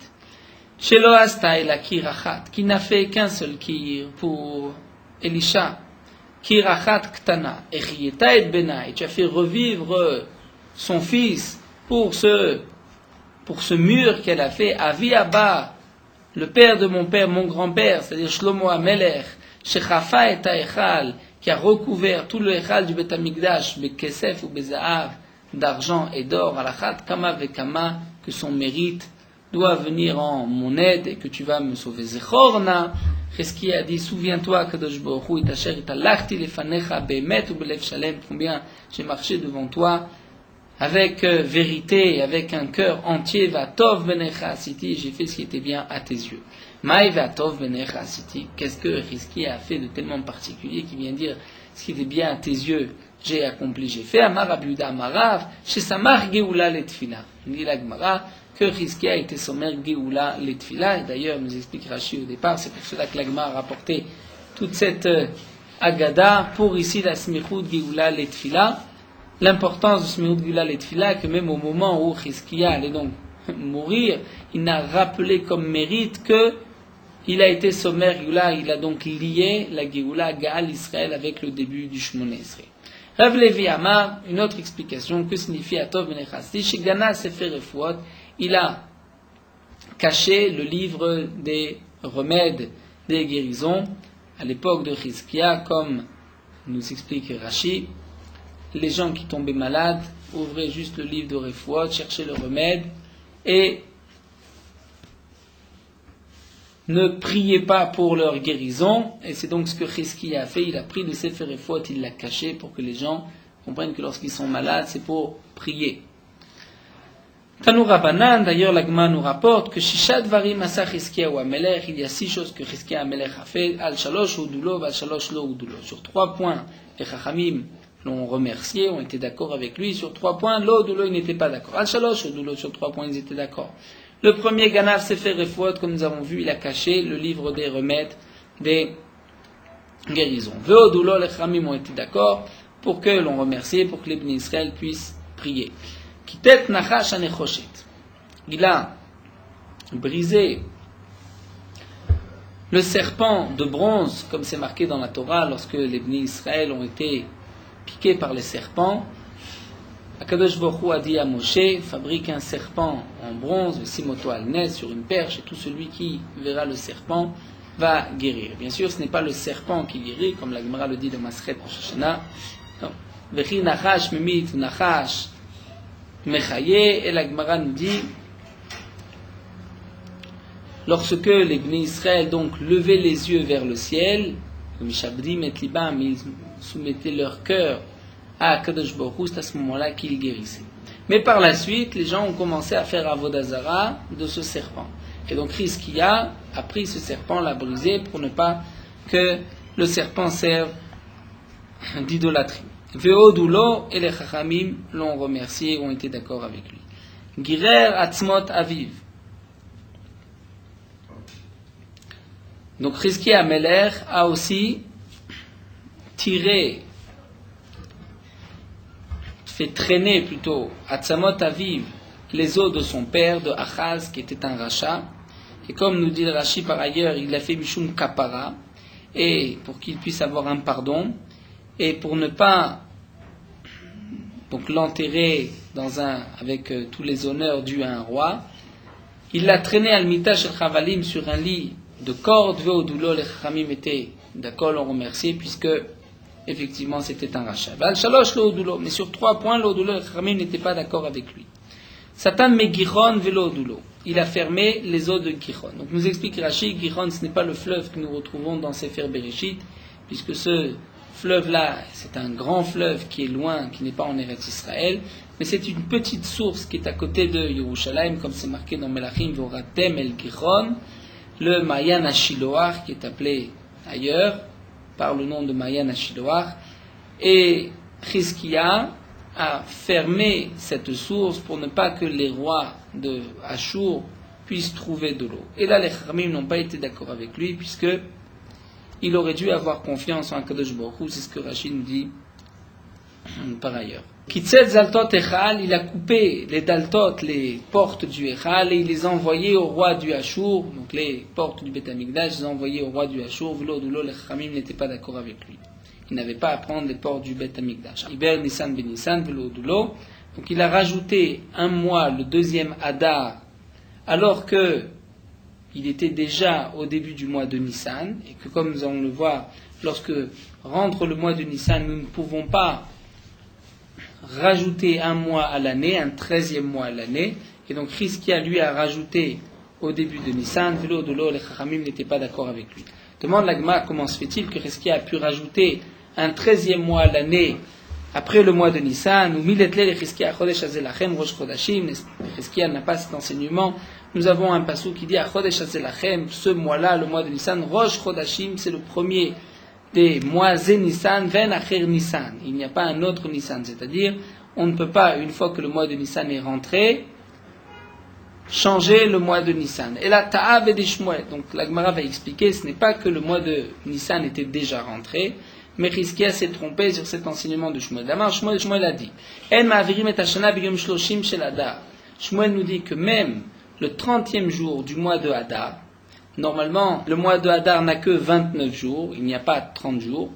Shelo Asta El Akir Achat, qui n'a fait qu'un seul Kir pour Elisha, Kir Achat Ktana, Echieta et Benai, tu as fait revivre son fils pour ce mur qu'elle a fait, Avi Abba, le père de mon père, mon grand-père, c'est-à-dire Shlomo Amelech, Shechafa et Echal, qui a recouvert tout le Echal du Bet Amikdash, Bekesef ou Bezahav, d'argent et d'or, Alachat Kama Vekama, que son mérite doit venir en mon aide et que tu vas me sauver. Zechorna, Chizkiya a dit, souviens-toi, Kadosh Baruch Hu, Itasher Italachti Lefanecha Bemet ou Belev Shalem, combien j'ai marché devant toi, avec vérité, avec un cœur entier, Vatov Benecha Asiti, j'ai fait ce qui était bien à tes yeux. Maï Vatov Benecha Asiti, qu'est-ce que Chizkiya a fait de tellement particulier qui vient dire ce qui était bien à tes yeux, j'ai accompli, j'ai fait. Amar Abiuda Amarav, chez Samar Geoula Letfila. Dit la Gemara que Chizkiya était sommaire Geoula Letfila, et d'ailleurs nous explique Rashi au départ, c'est pour cela que la Gemara a rapporté toute cette Agada pour ici la Smichut Geoula Letfila, l'importance de ce Mehoud Gula et Tfila, que même au moment où Chizkiya allait donc mourir, il n'a rappelé comme mérite que il a été sommaire Gula, il a donc lié la Géoula Gaal Israël avec le début du Shmoné Esrei. Rav Levi Amar, une autre explication, que signifie Atov Ben Echasdi, chez Gana Sefer Refuot, il a caché le livre des remèdes des guérisons à l'époque de Chizkiya, comme nous explique Rashi. Les gens qui tombaient malades ouvraient juste le livre de Refuot, cherchaient le remède et ne priaient pas pour leur guérison. Et c'est donc ce que Chizkiya a fait. Il a pris le Sefer Refuot, il l'a caché pour que les gens comprennent que lorsqu'ils sont malades, c'est pour prier. Tanu Rabbanan, d'ailleurs, l'Agma nous rapporte que Shishat Varim Asa Chizkiya ou Amelech, il y a 6 choses que Chizkiya Amelech a fait, Al Shalosh Udulo, Al Shalosh Lo Udulo. Sur 3 points, les Chachamim l'ont remercié, ont été d'accord avec lui. Sur 3 points, Lo Udulo, ils n'étaient pas d'accord. Al Shalosh Udulo, sur 3 points, ils étaient d'accord. Le premier, Ganav Sefer Refuot, comme nous avons vu, il a caché le livre des remèdes, des guérisons. Ve Udulo, les Chachamim ont été d'accord pour que l'on remercie, pour que les Bnei Israël puissent prier. Kitet Nachash Anechoshet. Il a brisé le serpent de bronze, comme c'est marqué dans la Torah, lorsque les Bnei Israël ont été piqués par les serpents. Akadosh Baruch Hu a dit à Moshe, fabrique un serpent en bronze, simoto al nes, sur une perche, et tout celui qui verra le serpent va guérir. Bien sûr, ce n'est pas le serpent qui guérit, comme la Gemara le dit dans Masechet Rosh Hashanah. Non. Vechi Nachash Mimit Nachash Mechaye, et la Gemara nous dit, lorsque les Bnei Israël donc levaient les yeux vers le ciel, Mishabdim et Libam, ils soumettaient leur cœur à Kadosh Baruch Hu, c'est à ce moment-là qu'ils guérissaient. Mais par la suite, les gens ont commencé à faire Avodah Zara de ce serpent. Et donc Chizkiya a pris ce serpent, l'a brisé pour ne pas que le serpent serve d'idolâtrie. Veodulo et les Chachamim l'ont remercié, ont été d'accord avec lui. Girer Atzmot Aviv. Donc Chizkiya Amelech a aussi fait traîner plutôt Atzmot Aviv les os de son père, de Achaz, qui était un rachat. Et comme nous dit le Rashi par ailleurs, il a fait Mishum Kapara, et pour qu'il puisse avoir un pardon. Et pour ne pas donc l'enterrer avec tous les honneurs dus à un roi, il l'a traîné al mitash el chavalim sur un lit de cordes. Veodulo, les chachamim étaient d'accord, l'ont remercié puisque effectivement c'était un rachat. Val shalosh lo odulo, mais sur 3 points, l'odulo, les chachamim n'étaient pas d'accord avec lui. Satan me Giron velo odulo. Il a fermé les eaux de Giron. Donc nous explique Rashi, Giron ce n'est pas le fleuve que nous retrouvons dans Sefer Bereshit, puisque ce fleuve-là, c'est un grand fleuve qui est loin, qui n'est pas en Eretz Israël, mais c'est une petite source qui est à côté de Yerushalayim, comme c'est marqué dans Melachim, Voratem el Giron, le Mayan Ashiloach, qui est appelé ailleurs par le nom de Mayan Ashiloach, et Chizkiya a fermé cette source pour ne pas que les rois de Ashur puissent trouver de l'eau. Et là, les Chachamim n'ont pas été d'accord avec lui, puisque il aurait dû avoir confiance en Kadosh Baruch Hu, c'est ce que Rashi nous dit par ailleurs. Kitzet Zaltot Echal, il a coupé les Daltot, les portes du Echal, et il les a envoyées au roi du Ashur, donc les portes du Beth Amikdash, il les a envoyées au roi du Ashur. Velo Dulo, les Chachamim n'étaient pas d'accord avec lui. Il n'avait pas à prendre les portes du Beth Amikdash. Iber Nissan ben Nissan, Velo Dulo. Donc il a rajouté un mois, le 2e Adar, alors que il était déjà au début du mois de Nissan, et que comme nous allons le voir, lorsque rentre le mois de Nissan, nous ne pouvons pas rajouter un mois à l'année, un 13e mois à l'année, et donc Chizkiya lui a rajouté au début de Nissan. Velo Dulo, les Chachamim n'étaient pas d'accord avec lui. Demande l'Agma, comment se fait-il que Chizkiya a pu rajouter un 13e mois à l'année après le mois de Nissan, où Miletle le Chizkiya Chodesh Azelachem Rosh Chodashim, Chizkiya n'a pas cet enseignement. Nous avons un passou qui dit à Chodesh Azelachem, ce mois-là, le mois de Nissan, Rosh Chodashim, c'est le premier des mois Nissan, Ven Acher Nissan. Il n'y a pas un autre Nissan, c'est-à-dire, on ne peut pas, une fois que le mois de Nissan est rentré, changer le mois de Nissan. Et là, Ta'ab et Shmuel. Donc, la Gemara va expliquer, ce n'est pas que le mois de Nissan était déjà rentré, Mais Chizkia s'est trompé sur cet enseignement de Shmuel. D'abord, Shmuel a dit, En ma'avirim et hashana b'yom shloshim shel Adar. Shmuel nous dit que même le 30e jour du mois de Hadar, normalement, le mois de Hadar n'a que 29 jours, il n'y a pas 30 jours.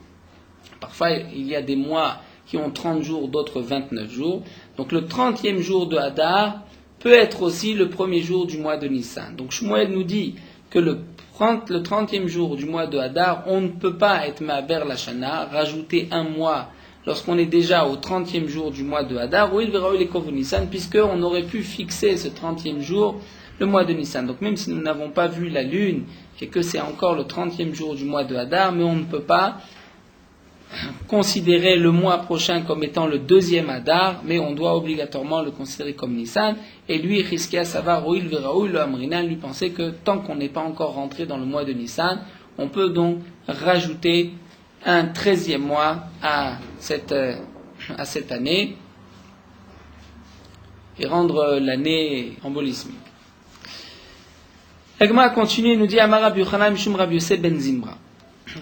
Parfois, il y a des mois qui ont 30 jours, d'autres 29 jours. Donc le 30e jour de Hadar peut être aussi le premier jour du mois de Nissan. Donc Shmuel nous dit que le 30e jour du mois de Hadar, on ne peut pas être Ma'aber Lashana, rajouter un mois lorsqu'on est déjà au 30e jour du mois de Hadar, ou il verra les Kov Nissan, puisqu'on aurait pu fixer ce 30e jour le mois de Nissan. Donc même si nous n'avons pas vu la lune, et que c'est encore le 30e jour du mois de Hadar, mais on ne peut pas considérer le mois prochain comme étant le 2e Hadar, mais on doit obligatoirement le considérer comme Nissan. Et lui, Chizkia Savar, ou il verra le Amrinan, lui pensait que tant qu'on n'est pas encore rentré dans le mois de Nissan, on peut donc rajouter un 13e mois à cette année et rendre l'année embolismique. L'Agma continue et nous dit Amar Rabbi Yochanan Mishum Rabbi Yosef ben Zimra.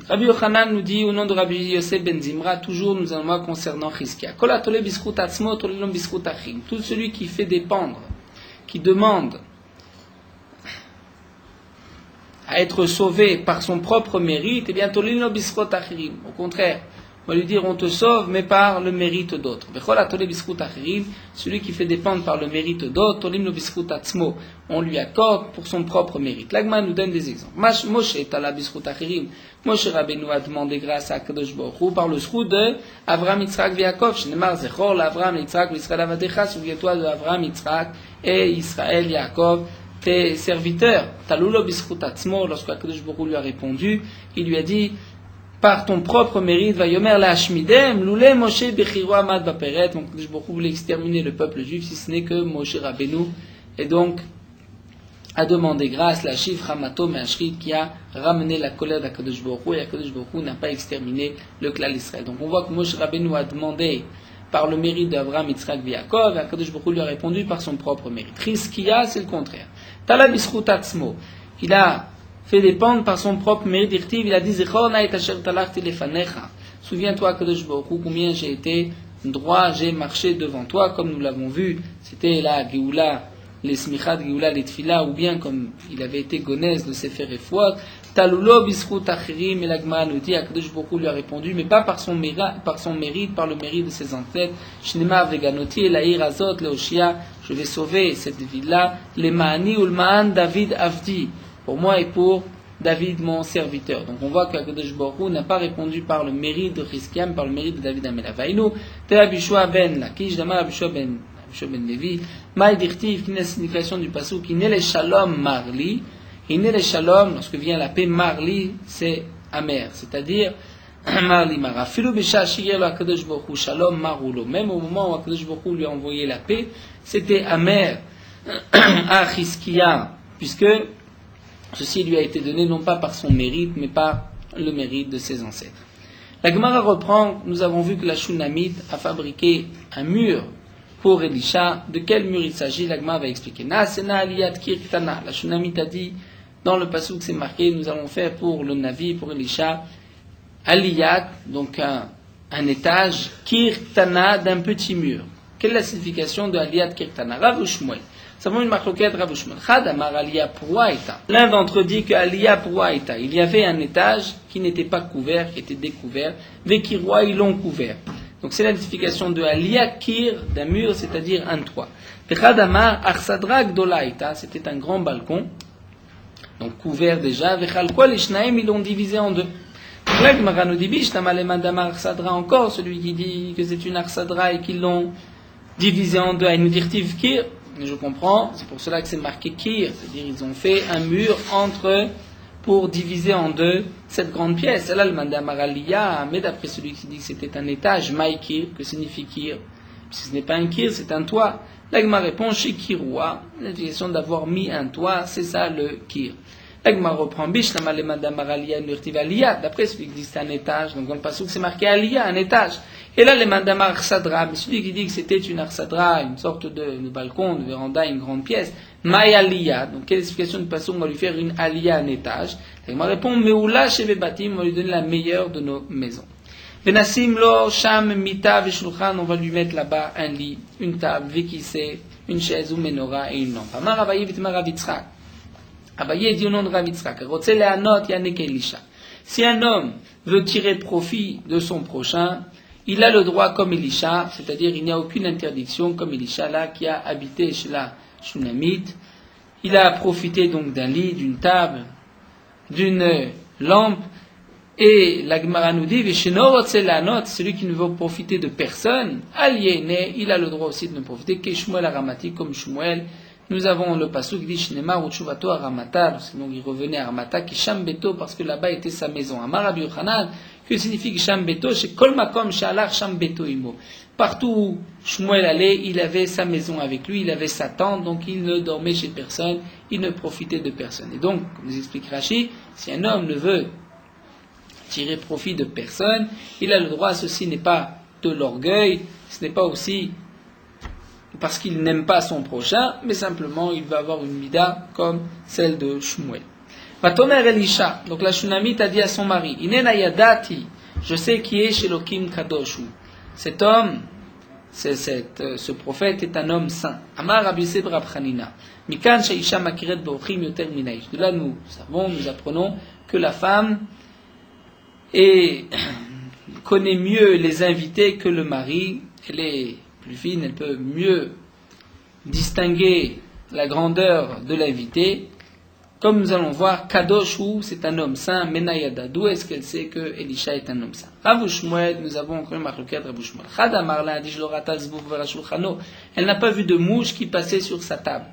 Rabbi Yochanan nous dit au nom de Rabbi Yosef ben Zimra, toujours nous allons voir concernant Chizkia. Kol atole biskut atzmo, tolelom biskut achim. Tout celui qui fait dépendre, qui demande à être sauvé par son propre mérite, eh bien, tolelom biskut achim. Au contraire, on va lui dire on te sauve, mais par le mérite d'autres. Celui qui fait dépendre par le mérite d'autres, on lui accorde pour son propre mérite. L'Agma nous donne des exemples. Moshe Rabbeinu a demandé grâce à Kadosh Baruch Hu par le sroud de Avraham, Yitzhak, Yaakov. Shnemar Zechor, l'Avraham, Yitzhak, l'Israël Avadecha. Souviens-toi de Avraham, Yitzhak et Israël, Yaakov, tes serviteurs. Talulo biskut atzmo, lorsque Kadosh Baruch Hu lui a répondu, il lui a dit par ton propre mérite, va yomer la hashmidem, loulé Moshe bechiro amad baperet. Donc, je voulais exterminer le peuple juif, si ce n'est que Moshe Rabbeinu, et donc, a demandé grâce, la chiffre Hamato Meashrit, qui a ramené la colère d'Akadosh Baruch Hu, et Akadosh Baruch Hu n'a pas exterminé le clan d'Israël. Donc, on voit que Moshe Rabbeinu a demandé par le mérite d'Avraham, Yitzhak, Yaakov, et Akadosh Baruch Hu lui a répondu par son propre mérite. Chizkia, c'est le contraire. Tala biskut atzmo. Il a fait dépendre par son propre mérite. Il a dit souviens-toi Kadosh Baruch Hu, combien j'ai été droit, j'ai marché devant toi, comme nous l'avons vu, c'était la Géoula, les Smichat, Géoula, les Tfila, ou bien comme il avait été Gonès, le Sefer Efouat, Talulo Biskut Achirim, et l'Agma nous dit, Kadosh Baruch Hu lui a répondu, mais pas par son mérite, par le mérite de ses ancêtres. Shnema Veganoti, Laïr Azot, Leoshia, je vais sauver cette ville-là, les Ma'ani ou le Ma'an David Avdi, pour moi et pour David mon serviteur. Donc on voit qu'Akadosh Baruch Hu n'a pas répondu par le mérite de Chizkia, mais par le mérite de David Amela. Vaïnou, te Abishua ben Lakish, dama Abishua ben Levi, maï dirtiv, qui est la signification du passage, qui n'est le shalom marli, il n'est le shalom, lorsque vient la paix marli, c'est amer, c'est-à-dire marli mara. Filou bisha shigelo Akadosh Baruch Hu, shalom marulo. Même au moment où Akadosh Baruch Hu lui a envoyé la paix, c'était amer à Chizkia, puisque ceci lui a été donné non pas par son mérite, mais par le mérite de ses ancêtres. La Gemara reprend, nous avons vu que la Shunamite a fabriqué un mur pour Elisha. De quel mur il s'agit? La Gemara va expliquer. Naasena aliyat kirtana. La Shunamite a dit, dans le passage que c'est marqué, nous allons faire pour le Navi, pour Elisha, aliyat, donc un étage, kirtana, d'un petit mur. Quelle est la signification de aliyat kirtana? Rav ou Shmuel? Nous avons une marloquette Rav Shmuel. Chad amar aliyah pourwaïta. L'un d'entre eux dit que aliyah pourwaïta, il y avait un étage qui n'était pas couvert, qui était découvert. Vekirwa, ils l'ont couvert. Donc c'est l'identification de aliyah kir, d'un mur, c'est-à-dire un toit. Chad amar arsadra gdolaïta, c'était un grand balcon, donc couvert déjà. Vechalkwa l'ishnaim, ils l'ont divisé en deux. Là, Gemara nous dit bishtamalema arsadra, encore celui qui dit que c'est une arsadra et qu'ils l'ont divisé en deux. Il nous dit kir. Je comprends, c'est pour cela que c'est marqué Kir, c'est-à-dire ils ont fait un mur entre eux pour diviser en deux cette grande pièce. Et là, le mandam Araliya, mais d'après celui qui dit que c'était un étage, Maï Kir, que signifie Kir? Si ce n'est pas un Kir, c'est un toit. L'Agma répond chez Kirwa, l'indication d'avoir mis un toit, c'est ça le Kir. L'Agma reprend Bishlama le mandam Araliya, nurtiv Aliyah, d'après celui qui dit que c'est un étage, donc dans le passage c'est marqué Aliyah, un étage. Et là, les mandamar arsadra, mais celui qui dit que c'était une arsadra, une sorte de balcon, de véranda, une grande pièce, maï aliyah, donc quelle explication de passage, on va lui faire une aliyah, un étage. Il m'a répondu, meoula chez Bebatim, on va lui donner la meilleure de nos maisons. Venasim lo sham mita veshulchan, on va lui mettre là-bas un lit, une table, vekise, une chaise ou menorah et une lampe. Amar Abaye v'tmar Rav Yitzchak. Abaye dit au nom de Rav Yitzchak, Rotze le'anot yanek Elisha. Si un homme veut tirer profit de son prochain, il a le droit comme Elisha, c'est-à-dire il n'y a aucune interdiction comme Elisha là qui a habité chez la Shunamite. Il a profité donc d'un lit, d'une table, d'une lampe. Et la Gemara nous dit, celui qui ne veut profiter de personne, aliéné, il a le droit aussi de ne profiter que Shmuel Aramati, comme Shmuel. Nous avons le pasuk qui dit Shnema Utshuvato Aramata, donc il revenait à Aramata, qui Sham Beto, parce que là-bas était sa maison. Amar Rabbi Yochanan, que signifie Sham Beto? Chez Kol Makom Shalach Sham Beto Imo. Partout où Shmuel allait, il avait sa maison avec lui, il avait sa tente, donc il ne dormait chez personne, il ne profitait de personne. Et donc, comme nous explique Rashi, si un homme ne veut tirer profit de personne, il a le droit, ceci n'est pas de l'orgueil, ce n'est pas aussi parce qu'il n'aime pas son prochain, mais simplement il va avoir une mida comme celle de Shmuel. Vatomer Elisha, donc la Shunamite a dit à son mari, Inena yadati, je sais qui est chez Elohim Kadoshu. Cet homme, ce prophète est un homme saint. Amar Rabbi Yosef Rab Chanina. Mikan sheisha makiret beochim yoter minaish. De là nous apprenons que la femme connaît mieux les invités que le mari. Elle est plus fine, elle peut mieux distinguer la grandeur de l'invité. Comme nous allons voir, Kadoshu, c'est un homme saint, Menayada, d'où est-ce qu'elle sait que Elisha est un homme saint? Rav Shmuel, nous avons encore une marloquette, Rav Shmuel. Chada Marla, dit elle n'a pas vu de mouche qui passait sur sa table.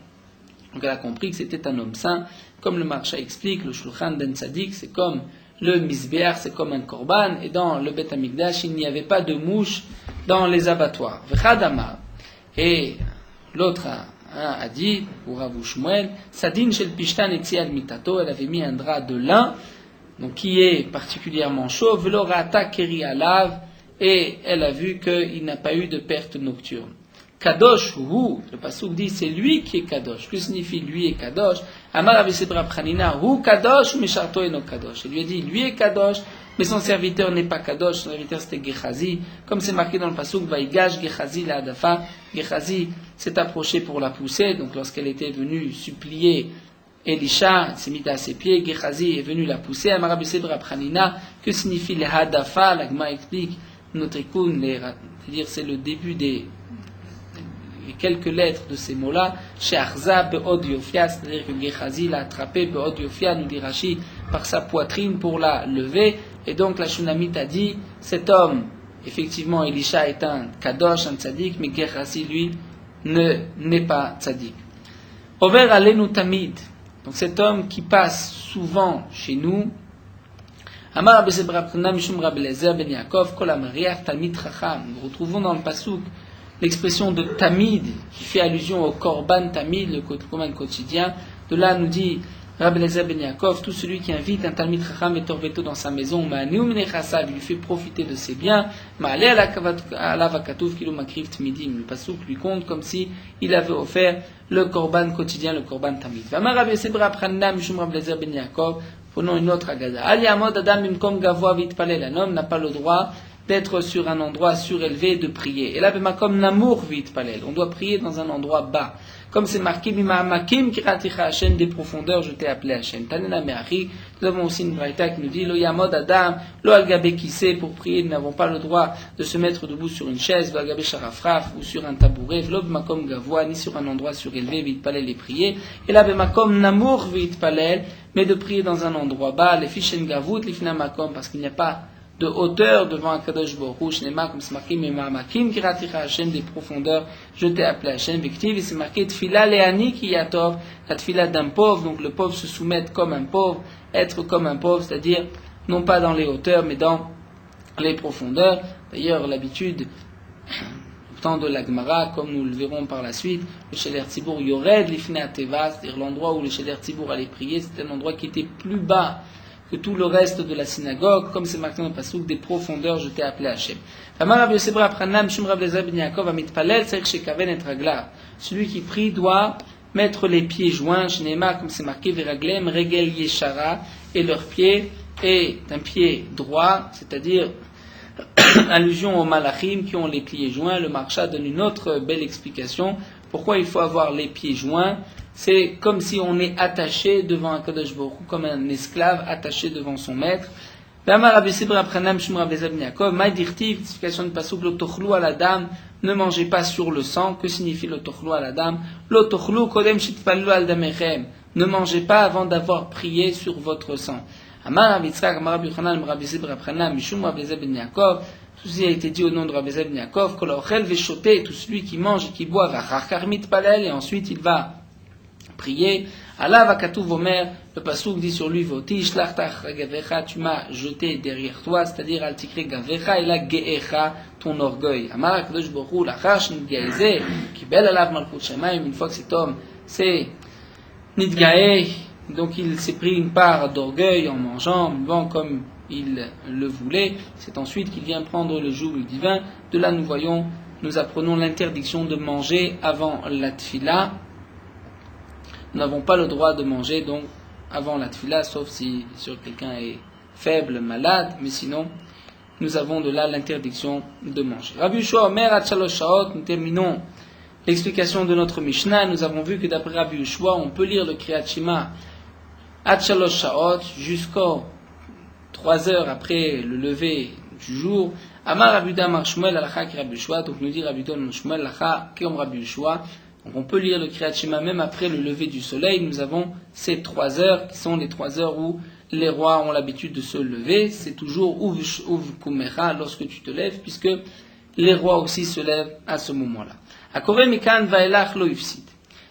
Donc elle a compris que c'était un homme saint. Comme le Marsha explique, le Shulchan ben Tzadik, c'est comme le Mizbeach, c'est comme un korban, et dans le Bet Hamikdash, il n'y avait pas de mouche dans les abattoirs. Vechadama, et l'autre a dit, pour Rav Shmuel, Sadin shel pishtan etzial mitato, elle avait mis un drap de lin, donc qui est particulièrement chaud, velorata keri alav, et elle a vu qu'il n'a pas eu de perte nocturne. Kadosh, le pasuk dit, c'est lui qui est Kadosh. Que signifie lui est Kadosh? Amar Rabbi Sebra Pranina, hu Kadosh, mesharto eno Kadosh. Il lui a dit, lui est Kadosh, mais son serviteur n'est pas Kadosh, son serviteur c'était Gehazi. Comme c'est marqué dans le pasuk, Vaigash Gehazi la Hadafa. Gehazi s'est approché pour la pousser, donc lorsqu'elle était venue supplier Elisha, s'est mis à ses pieds, Gehazi est venu la pousser. Amar Rabbi Sebra Pranina, que signifie les Hadafa? La Gemara explique, notre ikoun, c'est-à-dire c'est le début des quelques lettres de ces mots-là, chez Arza Be'od Yofia, c'est-à-dire que Gehazi l'a attrapé Be'od Yofia, nous dit Rashi, par sa poitrine pour la lever, et donc la Shunamite a dit, cet homme, effectivement Elisha est un Kadosh, un Tzadik, mais Gehazi lui n'est pas Tzadik. Over Alenu Tamid, donc cet homme qui passe souvent chez nous, Amar Rabbi Sebra Pranina Mishum Rabbi Eliezer ben Yaakov Kol Amariach Talmid Chacham. Nous retrouvons dans le pasuk l'expression de Tamid, qui fait allusion au Korban Tamid, le Korban quotidien. De là, nous dit Rabbi Eliezer ben Yaakov, tout celui qui invite un Talmid Chacham et Torveto dans sa maison, il lui fait profiter de ses biens, le pasuk lui compte comme si il avait offert le Korban quotidien, le Korban Tamid. Prenons une autre agada. Un homme n'a pas le droit d'être sur un endroit surélevé et de prier. Et là, comme Namour vit palel, on doit prier dans un endroit bas. Comme c'est marqué, des profondeurs, je t'ai appelé Hachem. Tanena Me'achi, nous avons aussi une braïta qui nous dit, Lo Yamod Adam, Lo Algabe Kissé, pour prier, nous n'avons pas le droit de se mettre debout sur une chaise, Lo Algabe Sharafraf, ou sur un tabouret, Lo B'makom Gavoa, ni sur un endroit surélevé, vit palel et prier. Et là, comme Namour vit palel, mais de prier dans un endroit bas, les Fishen Gavout, les Finamakom, parce qu'il n'y a pas de hauteur devant un Kadosh Baruch Hu, Shnema, comme c'est marqué, Memakim, Kiraticha Hashem, des profondeurs, je t'ai appelé Hashem, Victiv, et c'est marqué, Tfila Leani Kiyatov, la Tfila d'un pauvre, donc le pauvre se soumettre comme un pauvre, être comme un pauvre, c'est-à-dire, non pas dans les hauteurs, mais dans les profondeurs. D'ailleurs, l'habitude, au temps de la Gemara, comme nous le verrons par la suite, le Sheder Tzibour Yored, Lifnei Ateva, c'est-à-dire l'endroit où le Sheder Tzibour allait prier, c'était un endroit qui était plus bas que tout le reste de la synagogue, comme c'est marqué dans le pasuk, des profondeurs, je t'ai appelé Hachem. Celui qui prie doit mettre les pieds joints, comme c'est marqué, Veraglem, Regel Yeshara, et leur pied est un pied droit, c'est-à-dire allusion aux malachim qui ont les pieds joints. Le Maharsha donne une autre belle explication. Pourquoi il faut avoir les pieds joints? C'est comme si on est attaché devant un Kadosh Baruch Hu, comme un esclave attaché devant son maître. Explication de Pasuk, l'otochlou à la dame, ne mangez pas sur le sang. Que signifie l'otochlou à la dame? L'otochlou kodem shitpallu al damechem. Ne mangez pas avant d'avoir prié sur votre sang. Amar Rav Yitzchak, Amar Rabbi Yochanan, Rabbi Zeb Rabchanan, Mishum Rabbi Zeb ben Yaakov. Tout ceci a été dit au nom de Rabbi Zeb ben Yaakov. Kol ochel veshoté, tout celui qui mange et qui boit, vachar karmit palel, et ensuite il va prier. Allah va katouv omer, le pasuk dit sur lui, voti shlachtach gavecha, tu m'as jeté derrière toi, c'est-à-dire al tikre gavecha, et la geecha, ton orgueil. Amar akadosh baruch hu, lachar shnidgaeze, kibel alav malchut shemaim, une fois que cet homme s'est nidgae, donc il s'est pris une part d'orgueil en mangeant, en buvant comme il le voulait, c'est ensuite qu'il vient prendre le joug divin. De là nous voyons, nous apprenons l'interdiction de manger avant la tfila. Nous n'avons pas le droit de manger donc avant la tfila, sauf si sur quelqu'un est faible, malade, mais sinon nous avons de là l'interdiction de manger. Rabbi Yehoshua Omer at shalosh shaot, nous terminons l'explication de notre Mishnah. Nous avons vu que d'après Rabbi Yehoshua, on peut lire le Kriyat Shema at shalosh shaot jusqu'aux 3 heures après le lever du jour. Amar Rabbi Yehuda Amar Shmuel alacha ki Rabbi Yehoshua, donc nous dit Rabbi Yehuda Amar Shmuel alacha ki Rabbi Yehoshua. Donc on peut lire le Kriyat Shema même après le lever du soleil. Nous avons ces 3 heures qui sont les 3 heures où les rois ont l'habitude de se lever. C'est toujours Uv Kumecha lorsque tu te lèves, puisque les rois aussi se lèvent à ce moment-là. Akore Mikan Vaelach Lo Ifsid.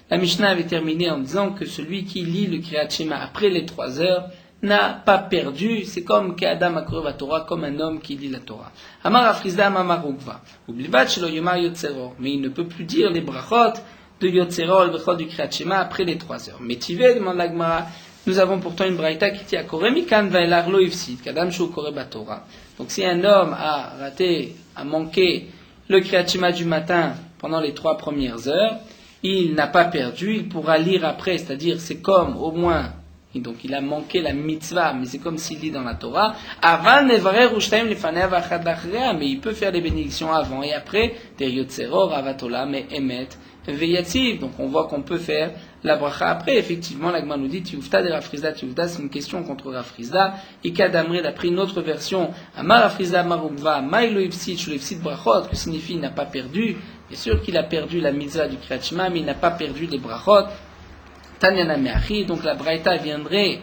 La Mishnah avait terminé en disant que celui qui lit le Kriyat Shema après les 3 heures n'a pas perdu. C'est comme Ke'adam Akore Vatorah, comme un homme qui lit la Torah. Amar Afrizda Amar Rukva. Ublivat Shelo Yomar Yotzeror. Mais il ne peut plus dire les brachot de Yotzeror, le brachot du Kriyat Shema après les 3 heures. Mais Tiveh demande la Gemara. Nous avons pourtant une braïta qui dit Akore Mikan Vaelach Lo Ifsid. Ke'adam Shu Kore Batorah. Donc si un homme a raté, a manqué le Kriyat Shema du matin pendant les 3 premières heures, il n'a pas perdu, il pourra lire après, c'est-à-dire c'est comme au moins, et donc il a manqué la mitzvah, mais c'est comme s'il lit dans la Torah, mais il peut faire des bénédictions avant et après, des yotzeror, avatola, mais emet, veyativ. Donc on voit qu'on peut faire la bracha après. Effectivement, la Gemara nous dit Tiufta de Rafrizda, Tiufta, c'est une question contre Rafrizda. Ika Damri a pris une autre version. Amar Rafrizda Marugva, Maïlo Ifsid, Shul Ifsid Brachot, que signifie il n'a pas perdu. Bien sûr qu'il a perdu la mitzvah du Kriyat Shema, mais il n'a pas perdu les brachot. Tanyana Meachi, donc la braïta viendrait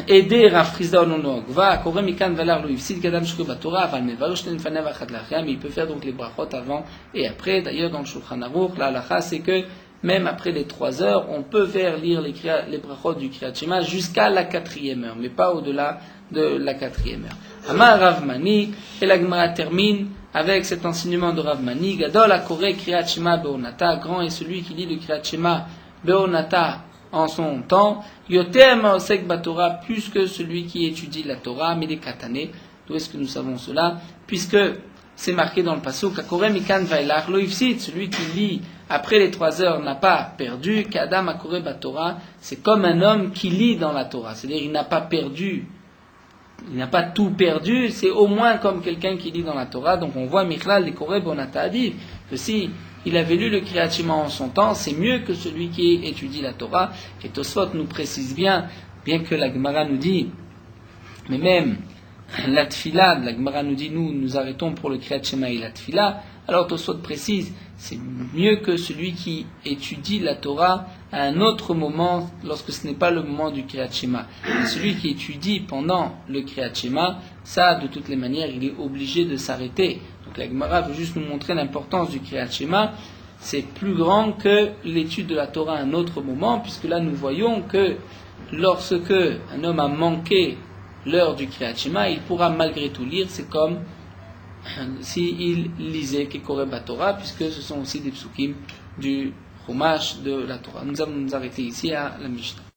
aider Rafrizda Ononogva, Akore Mikan Valar Lo Ifsid, Kadam Shukru Batora, Aval Mevarosh Ten Fanev Achad Lachia, mais il peut faire donc les brachot avant et après. D'ailleurs, dans le Shulchan Aruch, la halacha, c'est que même après les 3 heures, on peut faire lire les brachot du Kriyat Shema jusqu'à la 4e heure, mais pas au-delà de la 4e heure. Amar Rav Mani, et la Gemara termine avec cet enseignement de Rav Mani, Gadol Akore Kriyat Shema Beonata, grand est celui qui lit le Kriyat Shema Beonata en son temps, Yoter Maosek Batora, plus que celui qui étudie la Torah, mais les Katane. D'où est-ce que nous savons cela? Puisque c'est marqué dans le pasuk, Akore Mikan Vaelach Lo Ifsid, celui qui lit après les 3 heures n'a pas perdu, Kadam Akore Batora, c'est comme un homme qui lit dans la Torah, c'est-à-dire il n'a pas perdu, il n'a pas tout perdu, c'est au moins comme quelqu'un qui lit dans la Torah. Donc on voit Michlal les Koré Bonata Adiv, que si il avait lu le Kriyat Shema en son temps, c'est mieux que celui qui étudie la Torah. Et Tosfot nous précise bien que la Gemara nous dit, mais même la Tfila, la Gemara nous dit, nous arrêtons pour le Kriyat Shema et la Tfila. Alors Tosfot précise, c'est mieux que celui qui étudie la Torah à un autre moment, lorsque ce n'est pas le moment du Kriyat Shema. Et celui qui étudie pendant le Kriyat Shema, ça, de toutes les manières, il est obligé de s'arrêter. Donc la Gemara veut juste nous montrer l'importance du Kriyat Shema. C'est plus grand que l'étude de la Torah à un autre moment, puisque là nous voyons que lorsque un homme a manqué l'heure du Kriyat Shema, il pourra malgré tout lire. C'est comme s'il lisait Kekore Batora, puisque ce sont aussi des psukim du Chumash de la Torah. Nous allons nous arrêter ici à la Mishnah.